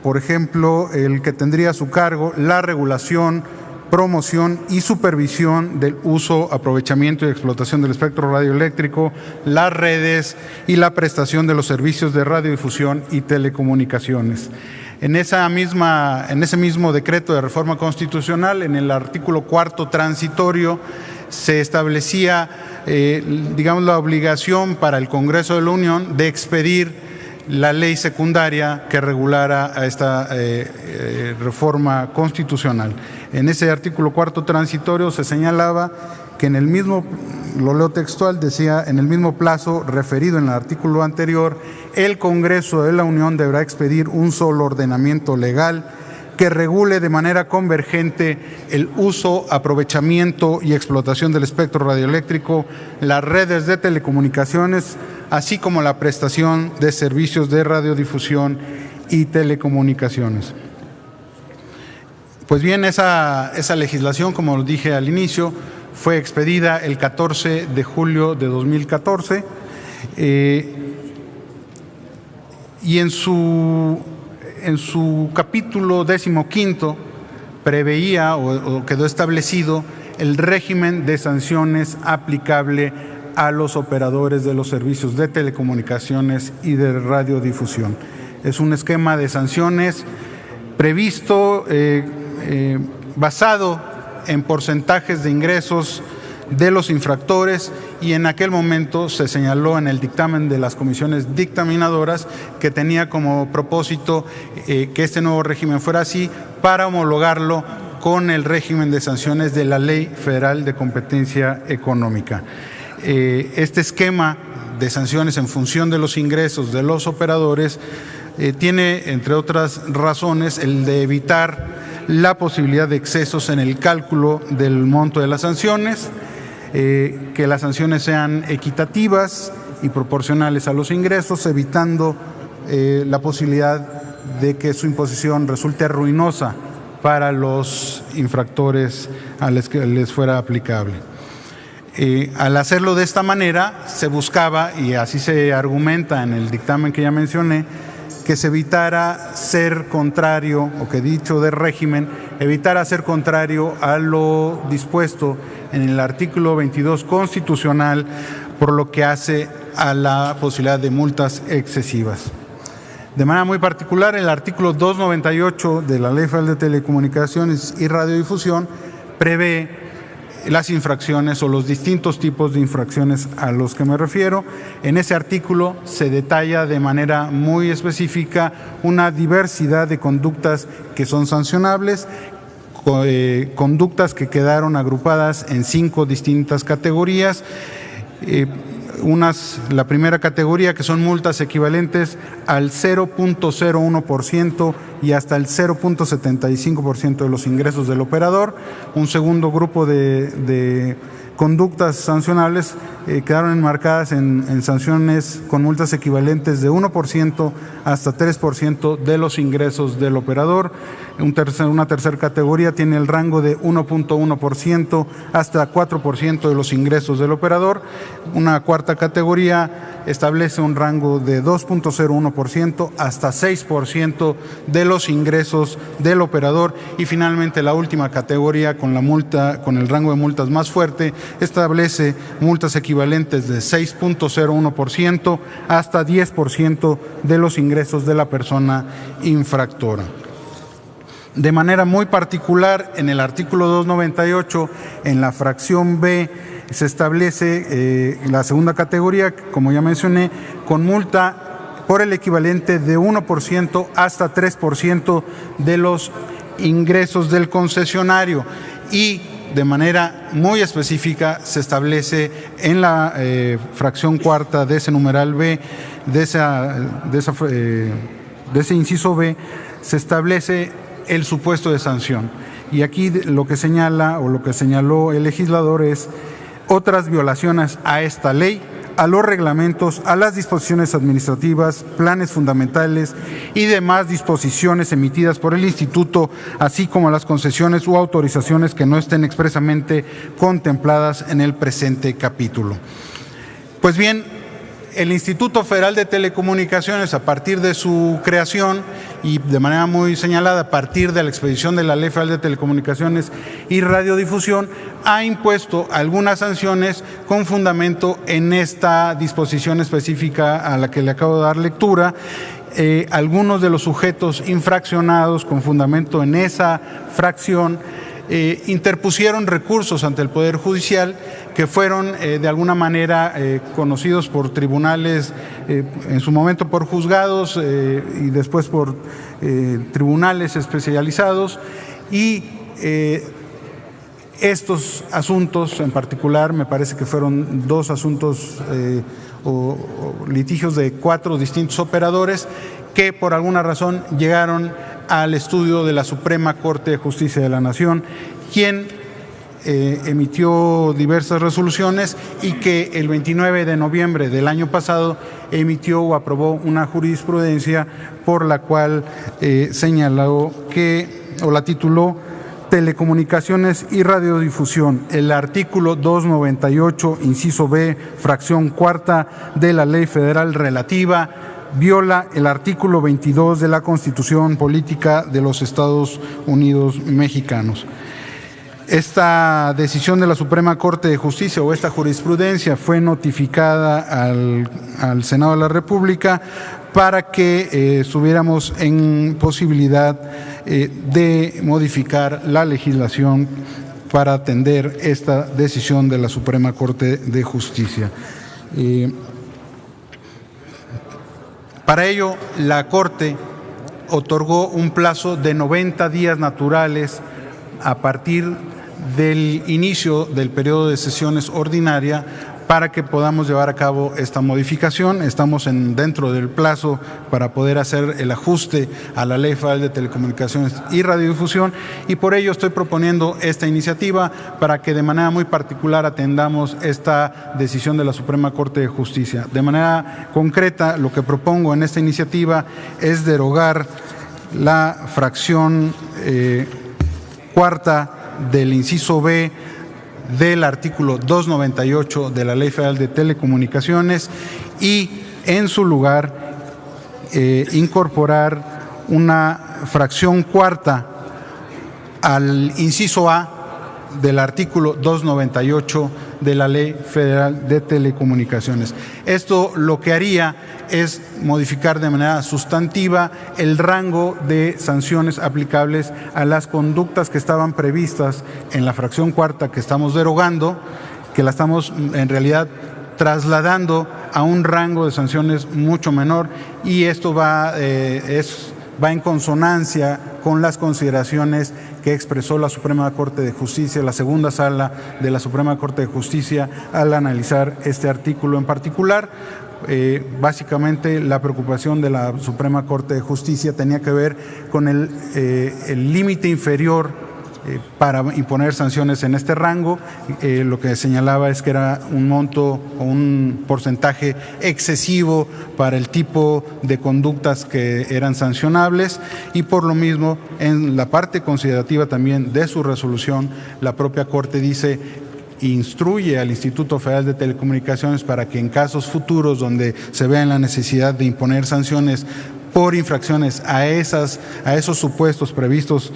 por ejemplo, el que tendría a su cargo la regulación, promoción y supervisión del uso, aprovechamiento y explotación del espectro radioeléctrico, las redes y la prestación de los servicios de radiodifusión y telecomunicaciones. En ese mismo decreto de reforma constitucional, en el artículo 4º transitorio, se establecía, la obligación para el Congreso de la Unión de expedir la ley secundaria que regulara a esta reforma constitucional. En ese artículo 4º transitorio se señalaba que en el mismo, lo leo textual, decía: en el mismo plazo referido en el artículo anterior, el Congreso de la Unión deberá expedir un solo ordenamiento legal que regule de manera convergente el uso, aprovechamiento y explotación del espectro radioeléctrico, las redes de telecomunicaciones, así como la prestación de servicios de radiodifusión y telecomunicaciones. Pues bien, esa legislación, como lo dije al inicio, fue expedida el 14 de julio de 2014 y en su capítulo 15 preveía o quedó establecido el régimen de sanciones aplicable a los operadores de los servicios de telecomunicaciones y de radiodifusión. Es un esquema de sanciones previsto basado en porcentajes de ingresos de los infractores, y en aquel momento se señaló en el dictamen de las comisiones dictaminadoras que tenía como propósito que este nuevo régimen fuera así para homologarlo con el régimen de sanciones de la Ley Federal de Competencia Económica. Este esquema de sanciones en función de los ingresos de los operadores tiene, entre otras razones, el de evitar la posibilidad de excesos en el cálculo del monto de las sanciones, que las sanciones sean equitativas y proporcionales a los ingresos, evitando la posibilidad de que su imposición resulte ruinosa para los infractores a los que les fuera aplicable. Al hacerlo de esta manera, se buscaba, y así se argumenta en el dictamen que ya mencioné, que se evitara ser contrario, o que dicho de régimen, evitara ser contrario a lo dispuesto en el artículo 22 constitucional, por lo que hace a la posibilidad de multas excesivas. De manera muy particular, el artículo 298 de la Ley Federal de Telecomunicaciones y Radiodifusión prevé las infracciones o los distintos tipos de infracciones a los que me refiero. En ese artículo se detalla de manera muy específica una diversidad de conductas que son sancionables, conductas que quedaron agrupadas en 5 distintas categorías. La primera categoría, que son multas equivalentes al 0.01% y hasta el 0.75% de los ingresos del operador. Un segundo grupo de conductas sancionables quedaron enmarcadas en sanciones con multas equivalentes de 1% hasta 3% de los ingresos del operador. Una tercera categoría tiene el rango de 1.1% hasta 4% de los ingresos del operador. Una cuarta categoría establece un rango de 2.01% hasta 6% de los ingresos del operador. Y finalmente la última categoría, con el rango de multas más fuerte, establece multas equivalentes de 6.01% hasta 10% de los ingresos de la persona infractora. De manera muy particular, en el artículo 298, en la fracción B, se establece la segunda categoría, como ya mencioné, con multa por el equivalente de 1% hasta 3% de los ingresos del concesionario, y de manera muy específica se establece en la fracción cuarta de ese numeral B, de ese inciso B, se establece el supuesto de sanción. Y aquí lo que señala, o lo que señaló el legislador, es otras violaciones a esta ley, a los reglamentos, a las disposiciones administrativas, planes fundamentales y demás disposiciones emitidas por el Instituto, así como a las concesiones u autorizaciones que no estén expresamente contempladas en el presente capítulo. Pues bien, el Instituto Federal de Telecomunicaciones, a partir de su creación y de manera muy señalada a partir de la expedición de la Ley Federal de Telecomunicaciones y Radiodifusión, ha impuesto algunas sanciones con fundamento en esta disposición específica a la que le acabo de dar lectura. Algunos de los sujetos infraccionados con fundamento en esa fracción interpusieron recursos ante el Poder Judicial que fueron de alguna manera conocidos por tribunales, en su momento por juzgados y después por tribunales especializados, y estos asuntos en particular, me parece que fueron 2 asuntos o litigios de 4 distintos operadores que por alguna razón llegaron al estudio de la Suprema Corte de Justicia de la Nación, quien emitió diversas resoluciones y que el 29 de noviembre del año pasado emitió o aprobó una jurisprudencia por la cual señaló que, o la tituló Telecomunicaciones y Radiodifusión, el artículo 298, inciso B, fracción cuarta de la Ley Federal relativa, viola el artículo 22 de la Constitución Política de los Estados Unidos Mexicanos. Esta decisión de la Suprema Corte de Justicia o esta jurisprudencia fue notificada al Senado de la República para que estuviéramos en posibilidad de modificar la legislación para atender esta decisión de la Suprema Corte de Justicia. Para ello, la Corte otorgó un plazo de 90 días naturales a partir del inicio del periodo de sesiones ordinaria para que podamos llevar a cabo esta modificación. Estamos dentro del plazo para poder hacer el ajuste a la Ley Federal de Telecomunicaciones y Radiodifusión, y por ello estoy proponiendo esta iniciativa para que de manera muy particular atendamos esta decisión de la Suprema Corte de Justicia. De manera concreta, lo que propongo en esta iniciativa es derogar la fracción cuarta del inciso B del artículo 298 de la Ley Federal de Telecomunicaciones y en su lugar incorporar una fracción cuarta al inciso A del artículo 298 de la Ley Federal de Telecomunicaciones. Esto lo que haría es modificar de manera sustantiva el rango de sanciones aplicables a las conductas que estaban previstas en la fracción cuarta que estamos derogando, que la estamos en realidad trasladando a un rango de sanciones mucho menor, y esto va en consonancia con las consideraciones que expresó la Suprema Corte de Justicia, la segunda sala de la Suprema Corte de Justicia, al analizar este artículo en particular. Básicamente la preocupación de la Suprema Corte de Justicia tenía que ver con el límite inferior para imponer sanciones en este rango. Lo que señalaba es que era un monto o un porcentaje excesivo para el tipo de conductas que eran sancionables, y por lo mismo en la parte considerativa también de su resolución la propia Corte instruye al Instituto Federal de Telecomunicaciones para que en casos futuros donde se vea la necesidad de imponer sanciones por infracciones a esos supuestos previstos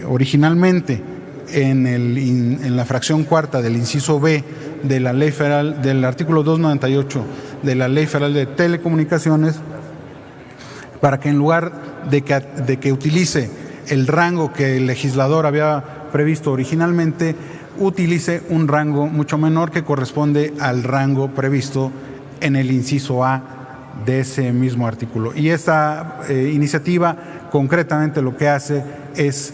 originalmente en la fracción cuarta del inciso B de la Ley Federal, del artículo 298 de la Ley Federal de Telecomunicaciones, para que en lugar de que utilice el rango que el legislador había previsto originalmente, utilice un rango mucho menor que corresponde al rango previsto en el inciso A de ese mismo artículo. Y esta iniciativa concretamente lo que hace es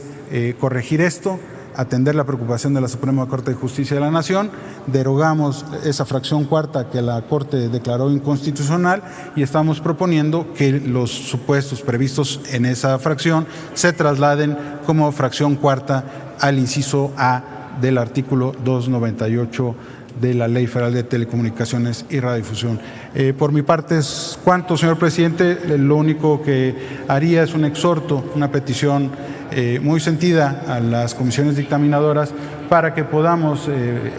corregir esto, atender la preocupación de la Suprema Corte de Justicia de la Nación. Derogamos esa fracción cuarta que la Corte declaró inconstitucional y estamos proponiendo que los supuestos previstos en esa fracción se trasladen como fracción cuarta al inciso A del artículo 298 de la Ley Federal de Telecomunicaciones y Radiodifusión. Por mi parte es cuanto, señor presidente. Lo único que haría es un exhorto, una petición muy sentida a las comisiones dictaminadoras para que podamos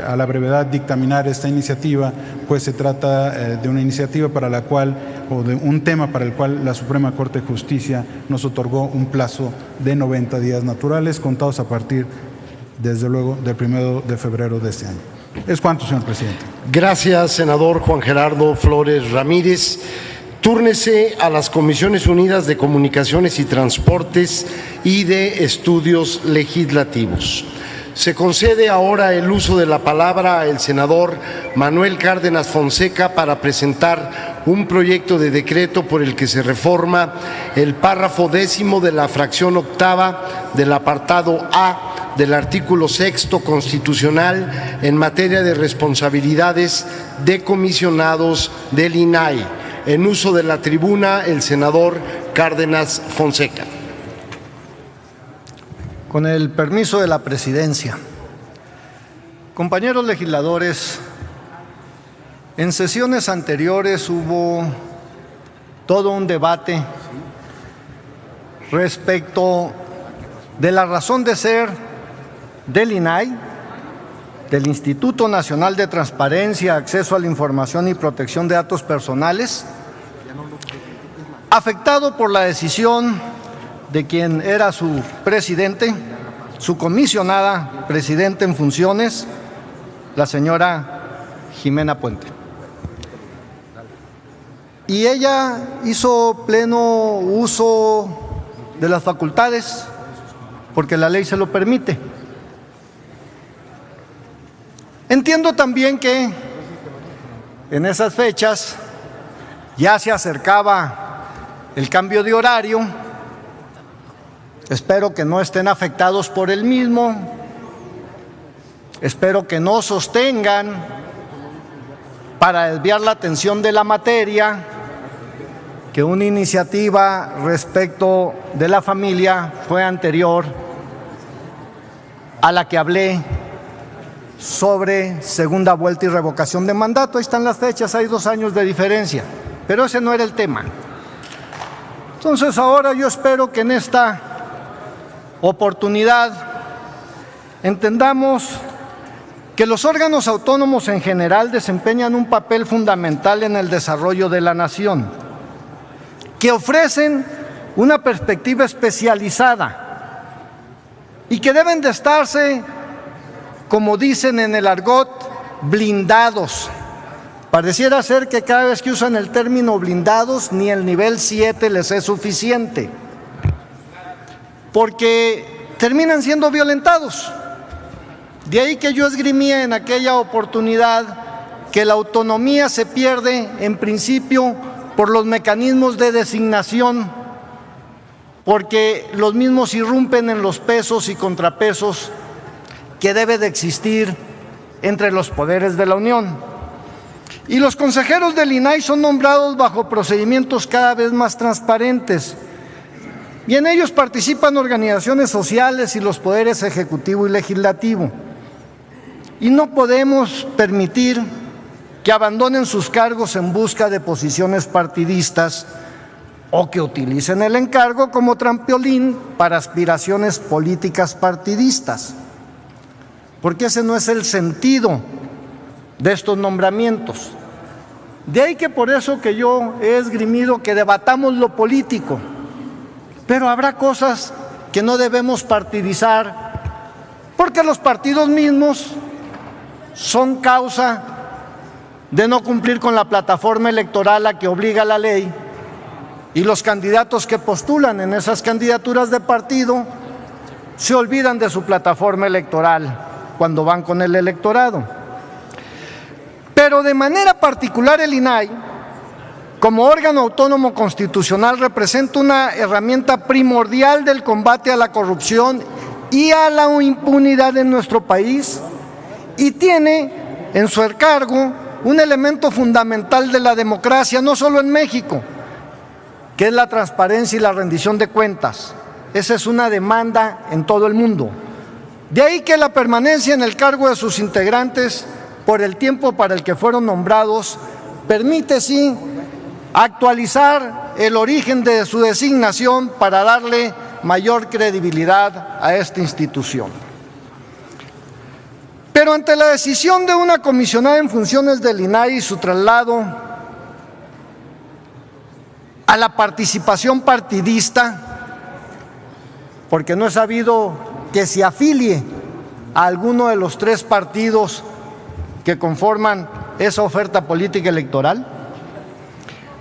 a la brevedad dictaminar esta iniciativa, pues se trata de una iniciativa para la cual, o de un tema para el cual la Suprema Corte de Justicia nos otorgó un plazo de 90 días naturales, contados a partir, desde luego, del 1 de febrero de este año. Es cuanto, señor presidente. Gracias, senador Juan Gerardo Flores Ramírez. Túrnese a las Comisiones Unidas de Comunicaciones y Transportes y de Estudios Legislativos. Se concede ahora el uso de la palabra al senador Manuel Cárdenas Fonseca para presentar un proyecto de decreto por el que se reforma el párrafo 10º de la fracción octava del apartado A del artículo 6º constitucional en materia de responsabilidades de comisionados del INAI. En uso de la tribuna, el senador Cárdenas Fonseca. Con el permiso de la presidencia. Compañeros legisladores, en sesiones anteriores hubo todo un debate respecto de la razón de ser del INAI, del Instituto Nacional de Transparencia, Acceso a la Información y Protección de Datos Personales, afectado por la decisión de quien era su presidente, su comisionada presidenta en funciones, la señora Jimena Puente. Y ella hizo pleno uso de las facultades, porque la ley se lo permite. Entiendo también que en esas fechas ya se acercaba el cambio de horario. Espero que no estén afectados por el mismo. Espero que no sostengan para desviar la atención de la materia que una iniciativa respecto de la familia fue anterior a la que hablé sobre segunda vuelta y revocación de mandato. Ahí están las fechas, hay 2 años de diferencia, pero ese no era el tema. Entonces ahora yo espero que en esta oportunidad entendamos que los órganos autónomos en general desempeñan un papel fundamental en el desarrollo de la nación, que ofrecen una perspectiva especializada y que deben de estarse, como dicen en el argot, blindados. Pareciera ser que cada vez que usan el término blindados, ni el nivel 7 les es suficiente, porque terminan siendo violentados. De ahí que yo esgrimía en aquella oportunidad que la autonomía se pierde en principio por los mecanismos de designación, porque los mismos irrumpen en los pesos y contrapesos que debe de existir entre los poderes de la Unión. Y los consejeros del INAI son nombrados bajo procedimientos cada vez más transparentes, y en ellos participan organizaciones sociales y los poderes ejecutivo y legislativo. Y no podemos permitir que abandonen sus cargos en busca de posiciones partidistas o que utilicen el encargo como trampolín para aspiraciones políticas partidistas, porque ese no es el sentido de estos nombramientos. De ahí que por eso que yo he esgrimido que debatamos lo político, pero habrá cosas que no debemos partidizar, porque los partidos mismos son causa de no cumplir con la plataforma electoral a que obliga la ley, y los candidatos que postulan en esas candidaturas de partido se olvidan de su plataforma electoral cuando van con el electorado. Pero de manera particular el INAI, como órgano autónomo constitucional, representa una herramienta primordial del combate a la corrupción y a la impunidad en nuestro país, y tiene en su encargo un elemento fundamental de la democracia, no solo en México, que es la transparencia y la rendición de cuentas. Esa es una demanda en todo el mundo. De ahí que la permanencia en el cargo de sus integrantes por el tiempo para el que fueron nombrados permite, sí, actualizar el origen de su designación para darle mayor credibilidad a esta institución. Pero ante la decisión de una comisionada en funciones del INAI y su traslado a la participación partidista, porque no he sabido que se afilie a alguno de los 3 partidos que conforman esa oferta política electoral,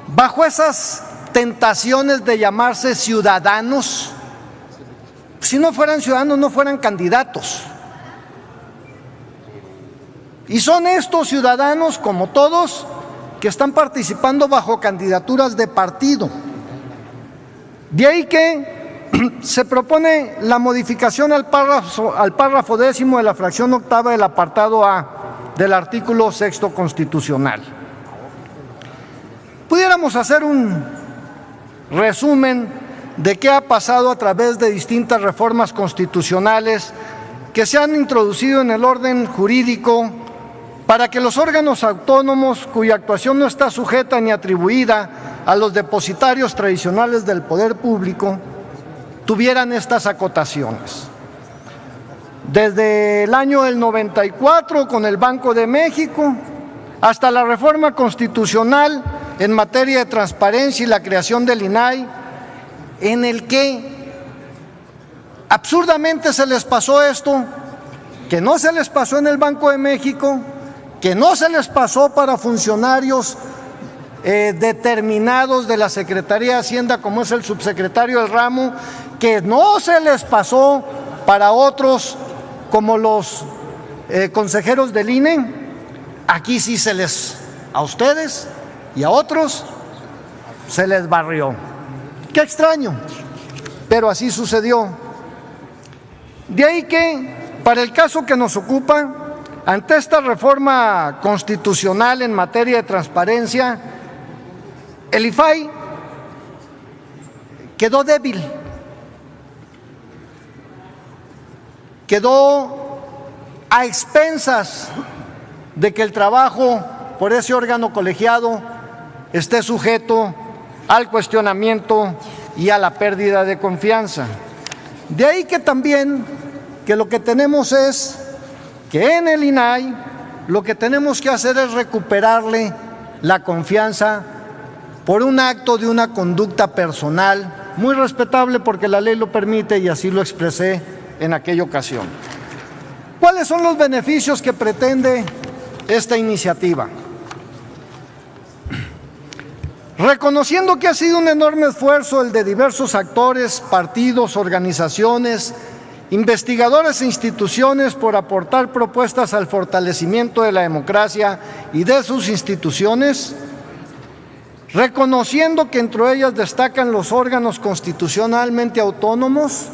bajo esas tentaciones de llamarse ciudadanos, si no fueran ciudadanos no fueran candidatos. Y son estos ciudadanos, como todos, que están participando bajo candidaturas de partido. De ahí que se propone la modificación al párrafo 10º de la fracción 8ª del apartado A del artículo 6º constitucional. Pudiéramos hacer un resumen de qué ha pasado a través de distintas reformas constitucionales que se han introducido en el orden jurídico para que los órganos autónomos, cuya actuación no está sujeta ni atribuida a los depositarios tradicionales del poder público, tuvieran estas acotaciones. desde el año del 94 con el Banco de México, hasta la reforma constitucional en materia de transparencia y la creación del INAI, en el que absurdamente se les pasó esto, que no se les pasó en el Banco de México, que no se les pasó para funcionarios determinados de la Secretaría de Hacienda, como es el subsecretario del ramo, que no se les pasó para otros, como los consejeros del INE. Aquí sí a ustedes y a otros se les barrió. Qué extraño, pero así sucedió. De ahí que, para el caso que nos ocupa, ante esta reforma constitucional en materia de transparencia, el IFAI quedó débil, quedó a expensas de que el trabajo por ese órgano colegiado esté sujeto al cuestionamiento y a la pérdida de confianza. De ahí que también que lo que tenemos es que en el INAI lo que tenemos que hacer es recuperarle la confianza por un acto de una conducta personal, muy respetable porque la ley lo permite y así lo expresé en aquella ocasión. ¿Cuáles son los beneficios que pretende esta iniciativa? Reconociendo que ha sido un enorme esfuerzo el de diversos actores, partidos, organizaciones, investigadores e instituciones por aportar propuestas al fortalecimiento de la democracia y de sus instituciones, reconociendo que entre ellas destacan los órganos constitucionalmente autónomos,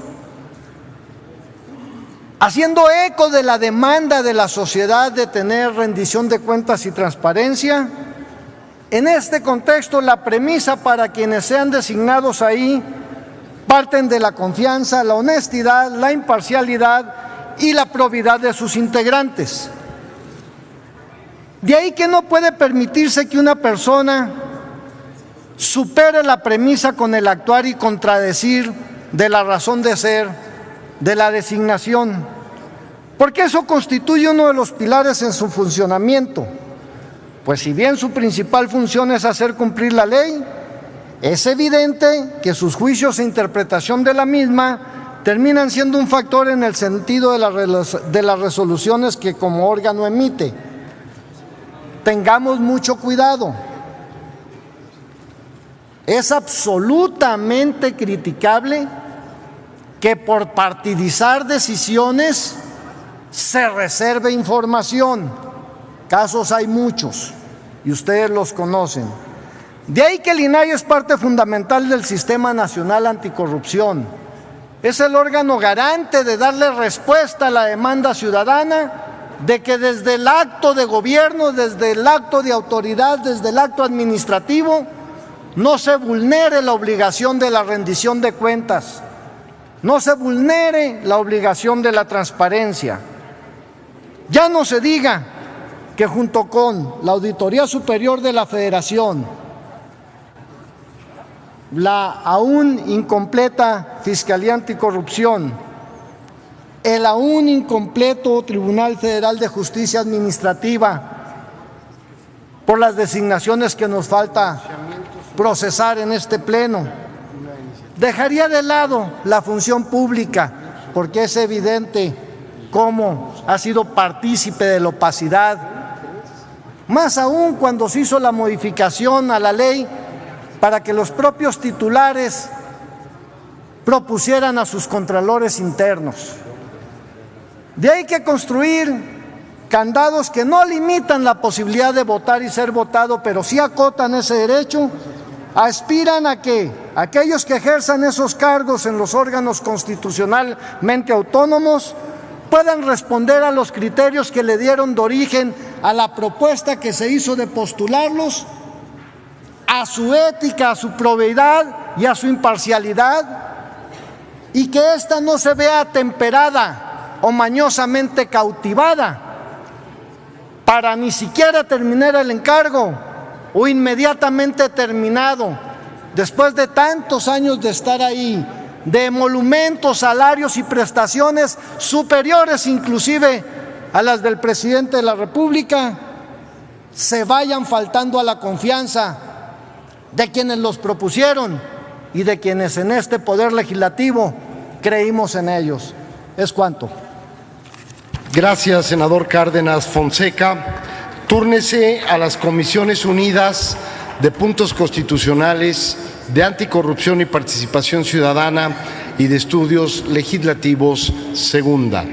haciendo eco de la demanda de la sociedad de tener rendición de cuentas y transparencia. En este contexto, la premisa para quienes sean designados ahí parten de la confianza, la honestidad, la imparcialidad y la probidad de sus integrantes. De ahí que no puede permitirse que una persona supere la premisa con el actuar y contradecir de la razón de ser de la designación, porque eso constituye uno de los pilares en su funcionamiento. Pues si bien su principal función es hacer cumplir la ley, es evidente que sus juicios e interpretación de la misma terminan siendo un factor en el sentido de las resoluciones que como órgano emite. Tengamos mucho cuidado. Es absolutamente criticable que por partidizar decisiones se reserve información. Casos hay muchos y ustedes los conocen. De ahí que el INAI es parte fundamental del Sistema Nacional Anticorrupción. Es el órgano garante de darle respuesta a la demanda ciudadana de que desde el acto de gobierno, desde el acto de autoridad, desde el acto administrativo, no se vulnere la obligación de la rendición de cuentas, no se vulnere la obligación de la transparencia. Ya no se diga que junto con la Auditoría Superior de la Federación, la aún incompleta Fiscalía Anticorrupción, el aún incompleto Tribunal Federal de Justicia Administrativa, por las designaciones que nos falta procesar en este pleno, dejaría de lado la función pública, porque es evidente cómo ha sido partícipe de la opacidad, más aún cuando se hizo la modificación a la ley para que los propios titulares propusieran a sus contralores internos. De ahí que construir candados que no limitan la posibilidad de votar y ser votado, pero sí acotan ese derecho, aspiran a que aquellos que ejerzan esos cargos en los órganos constitucionalmente autónomos puedan responder a los criterios que le dieron de origen a la propuesta que se hizo de postularlos, a su ética, a su probidad y a su imparcialidad, y que ésta no se vea atemperada o mañosamente cautivada para ni siquiera terminar el encargo o inmediatamente terminado, después de tantos años de estar ahí, de emolumentos, salarios y prestaciones superiores inclusive a las del presidente de la República, se vayan faltando a la confianza de quienes los propusieron y de quienes en este Poder Legislativo creímos en ellos. Es cuanto. Gracias, senador Cárdenas Fonseca. Túrnese a las Comisiones Unidas de Puntos Constitucionales, de Anticorrupción y Participación Ciudadana y de Estudios Legislativos segunda.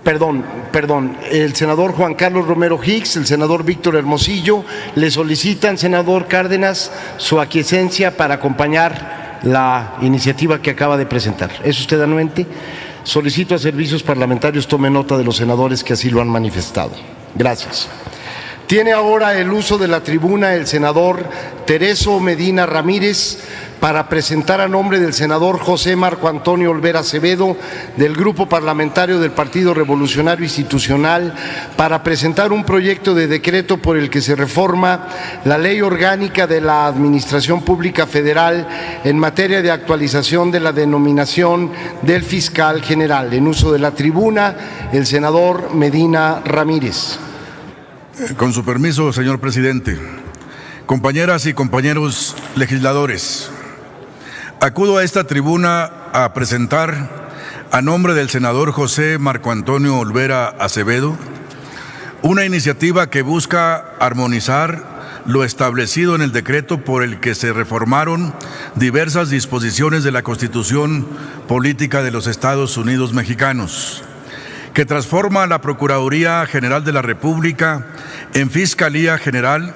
Perdón, el senador Juan Carlos Romero Hicks, el senador Víctor Hermosillo, le solicitan, senador Cárdenas, su aquiescencia para acompañar la iniciativa que acaba de presentar. ¿Es usted anuente? Solicito a Servicios Parlamentarios tome nota de los senadores que así lo han manifestado. Gracias. Tiene ahora el uso de la tribuna el senador Tereso Medina Ramírez para presentar a nombre del senador José Marco Antonio Olvera Acevedo del Grupo Parlamentario del Partido Revolucionario Institucional para presentar un proyecto de decreto por el que se reforma la Ley Orgánica de la Administración Pública Federal en materia de actualización de la denominación del Fiscal General. En uso de la tribuna, el senador Medina Ramírez. Con su permiso, señor presidente. Compañeras y compañeros legisladores, acudo a esta tribuna a presentar, a nombre del senador José Marco Antonio Olvera Acevedo, una iniciativa que busca armonizar lo establecido en el decreto por el que se reformaron diversas disposiciones de la Constitución Política de los Estados Unidos Mexicanos, que transforma la Procuraduría General de la República en Fiscalía General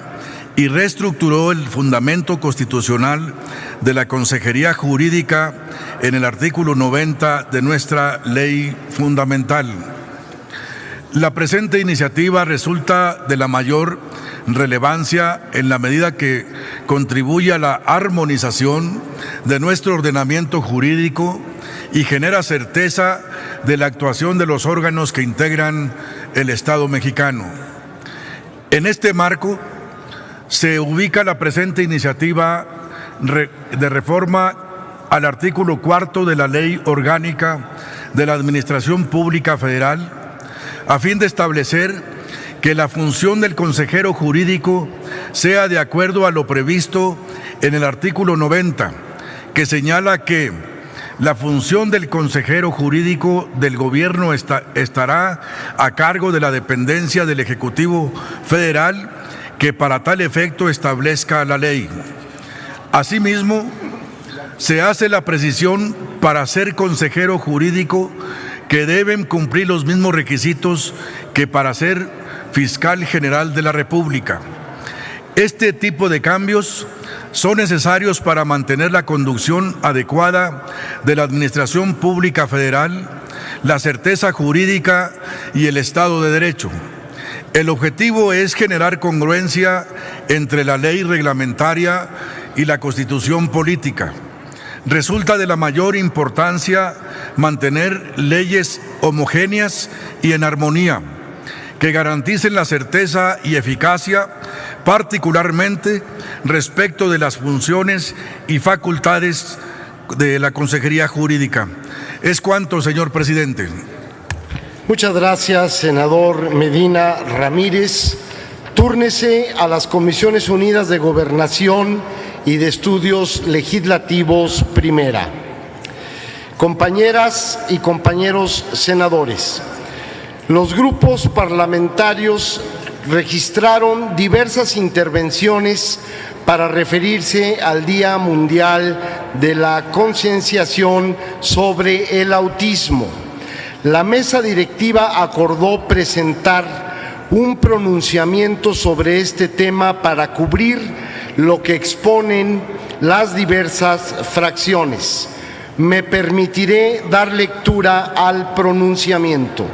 y reestructuró el fundamento constitucional de la Consejería Jurídica en el artículo 90 de nuestra ley fundamental. La presente iniciativa resulta de la mayor relevancia en la medida que contribuye a la armonización de nuestro ordenamiento jurídico y genera certeza de la actuación de los órganos que integran el Estado mexicano. En este marco se ubica la presente iniciativa de reforma al artículo 4 de la Ley Orgánica de la Administración Pública Federal, a fin de establecer que la función del consejero jurídico sea de acuerdo a lo previsto en el artículo 90, que señala que la función del consejero jurídico del gobierno estará a cargo de la dependencia del Ejecutivo Federal que para tal efecto establezca la ley. Asimismo, se hace la precisión para ser consejero jurídico que deben cumplir los mismos requisitos que para ser fiscal general de la República. Este tipo de cambios son necesarios para mantener la conducción adecuada de la Administración Pública Federal, la certeza jurídica y el Estado de Derecho. El objetivo es generar congruencia entre la ley reglamentaria y la Constitución política. Resulta de la mayor importancia mantener leyes homogéneas y en armonía, que garanticen la certeza y eficacia, particularmente respecto de las funciones y facultades de la Consejería Jurídica. Es cuanto, señor presidente. Muchas gracias, senador Medina Ramírez. Túrnese a las Comisiones Unidas de Gobernación y de Estudios Legislativos primera. Compañeras y compañeros senadores, los grupos parlamentarios registraron diversas intervenciones para referirse al Día Mundial de la Concienciación sobre el Autismo. La mesa directiva acordó presentar un pronunciamiento sobre este tema para cubrir lo que exponen las diversas fracciones. Me permitiré dar lectura al pronunciamiento.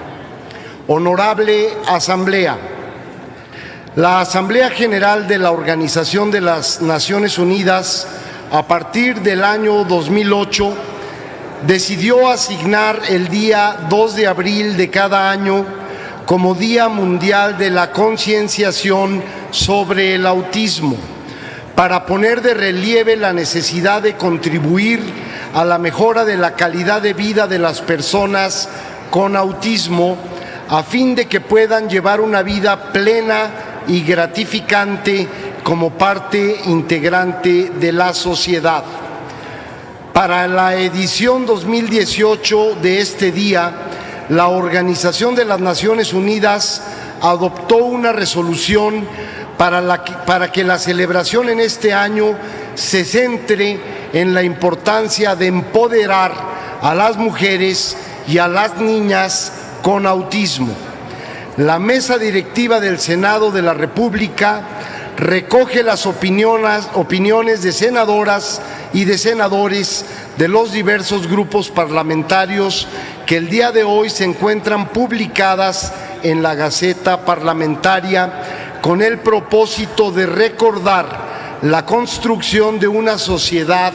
Honorable Asamblea, la Asamblea General de la Organización de las Naciones Unidas, a partir del año 2008, decidió asignar el día 2 de abril de cada año como Día Mundial de la Concienciación sobre el Autismo, para poner de relieve la necesidad de contribuir a la mejora de la calidad de vida de las personas con autismo, a fin de que puedan llevar una vida plena y gratificante como parte integrante de la sociedad. Para la edición 2018 de este día, la Organización de las Naciones Unidas adoptó una resolución para que la celebración en este año se centre en la importancia de empoderar a las mujeres y a las niñas con autismo. La mesa directiva del Senado de la República recoge las opiniones de senadoras y de senadores de los diversos grupos parlamentarios que el día de hoy se encuentran publicadas en la Gaceta Parlamentaria con el propósito de recordar la construcción de una sociedad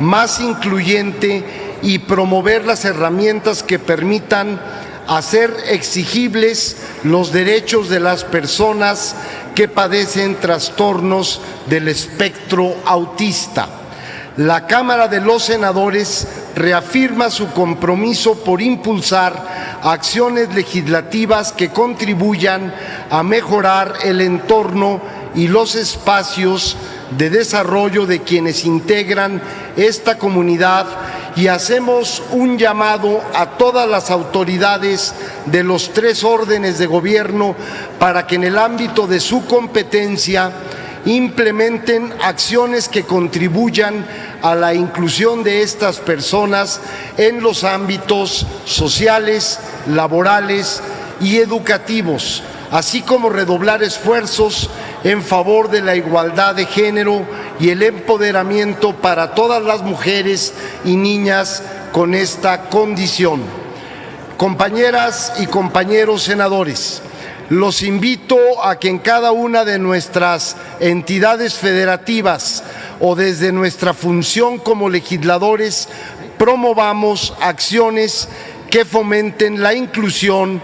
más incluyente y promover las herramientas que permitan hacer exigibles los derechos de las personas que padecen trastornos del espectro autista. La Cámara de los Senadores reafirma su compromiso por impulsar acciones legislativas que contribuyan a mejorar el entorno y los espacios de desarrollo de quienes integran esta comunidad, y hacemos un llamado a todas las autoridades de los 3 órdenes de gobierno para que en el ámbito de su competencia implementen acciones que contribuyan a la inclusión de estas personas en los ámbitos sociales, laborales y educativos, así como redoblar esfuerzos en favor de la igualdad de género y el empoderamiento para todas las mujeres y niñas con esta condición. Compañeras y compañeros senadores, los invito a que en cada una de nuestras entidades federativas o desde nuestra función como legisladores promovamos acciones que fomenten la inclusión,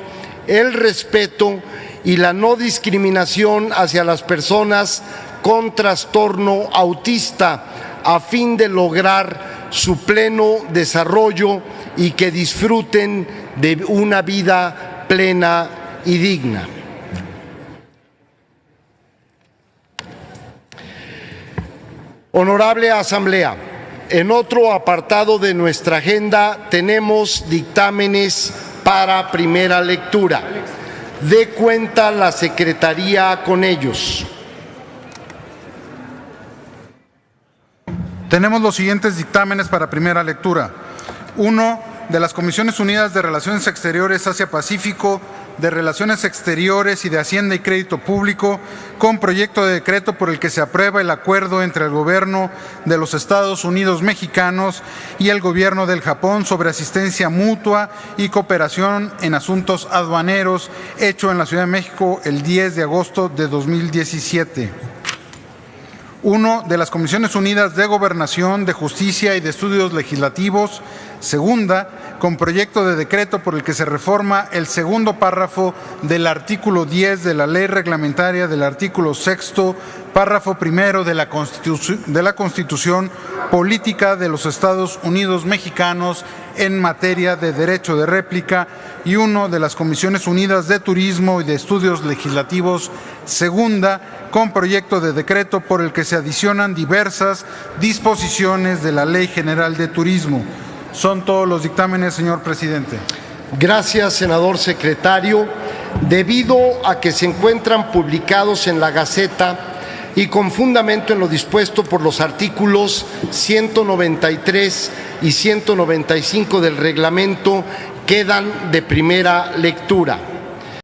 el respeto y la no discriminación hacia las personas con trastorno autista, a fin de lograr su pleno desarrollo y que disfruten de una vida plena y digna. Honorable Asamblea, en otro apartado de nuestra agenda tenemos dictámenes para primera lectura. Dé cuenta la Secretaría con ellos. Tenemos los siguientes dictámenes para primera lectura. 1. De las Comisiones Unidas de Relaciones Exteriores Asia-Pacífico, de Relaciones Exteriores y de Hacienda y Crédito Público, con proyecto de decreto por el que se aprueba el acuerdo entre el Gobierno de los Estados Unidos mexicanos y el Gobierno del Japón sobre asistencia mutua y cooperación en asuntos aduaneros, hecho en la Ciudad de México el 10 de agosto de 2017. 1. De las Comisiones Unidas de Gobernación, de Justicia y de Estudios Legislativos. Segunda, con proyecto de decreto por el que se reforma el segundo párrafo del artículo 10 de la Ley Reglamentaria del artículo 6º, párrafo primero de la Constitución Política de los Estados Unidos Mexicanos en materia de derecho de réplica. Y 1. De las Comisiones Unidas de Turismo y de Estudios Legislativos. Segunda, con proyecto de decreto por el que se adicionan diversas disposiciones de la Ley General de Turismo. Son todos los dictámenes, señor presidente. Gracias, senador secretario. Debido a que se encuentran publicados en la Gaceta y con fundamento en lo dispuesto por los artículos 193 y 195 del reglamento, quedan de primera lectura.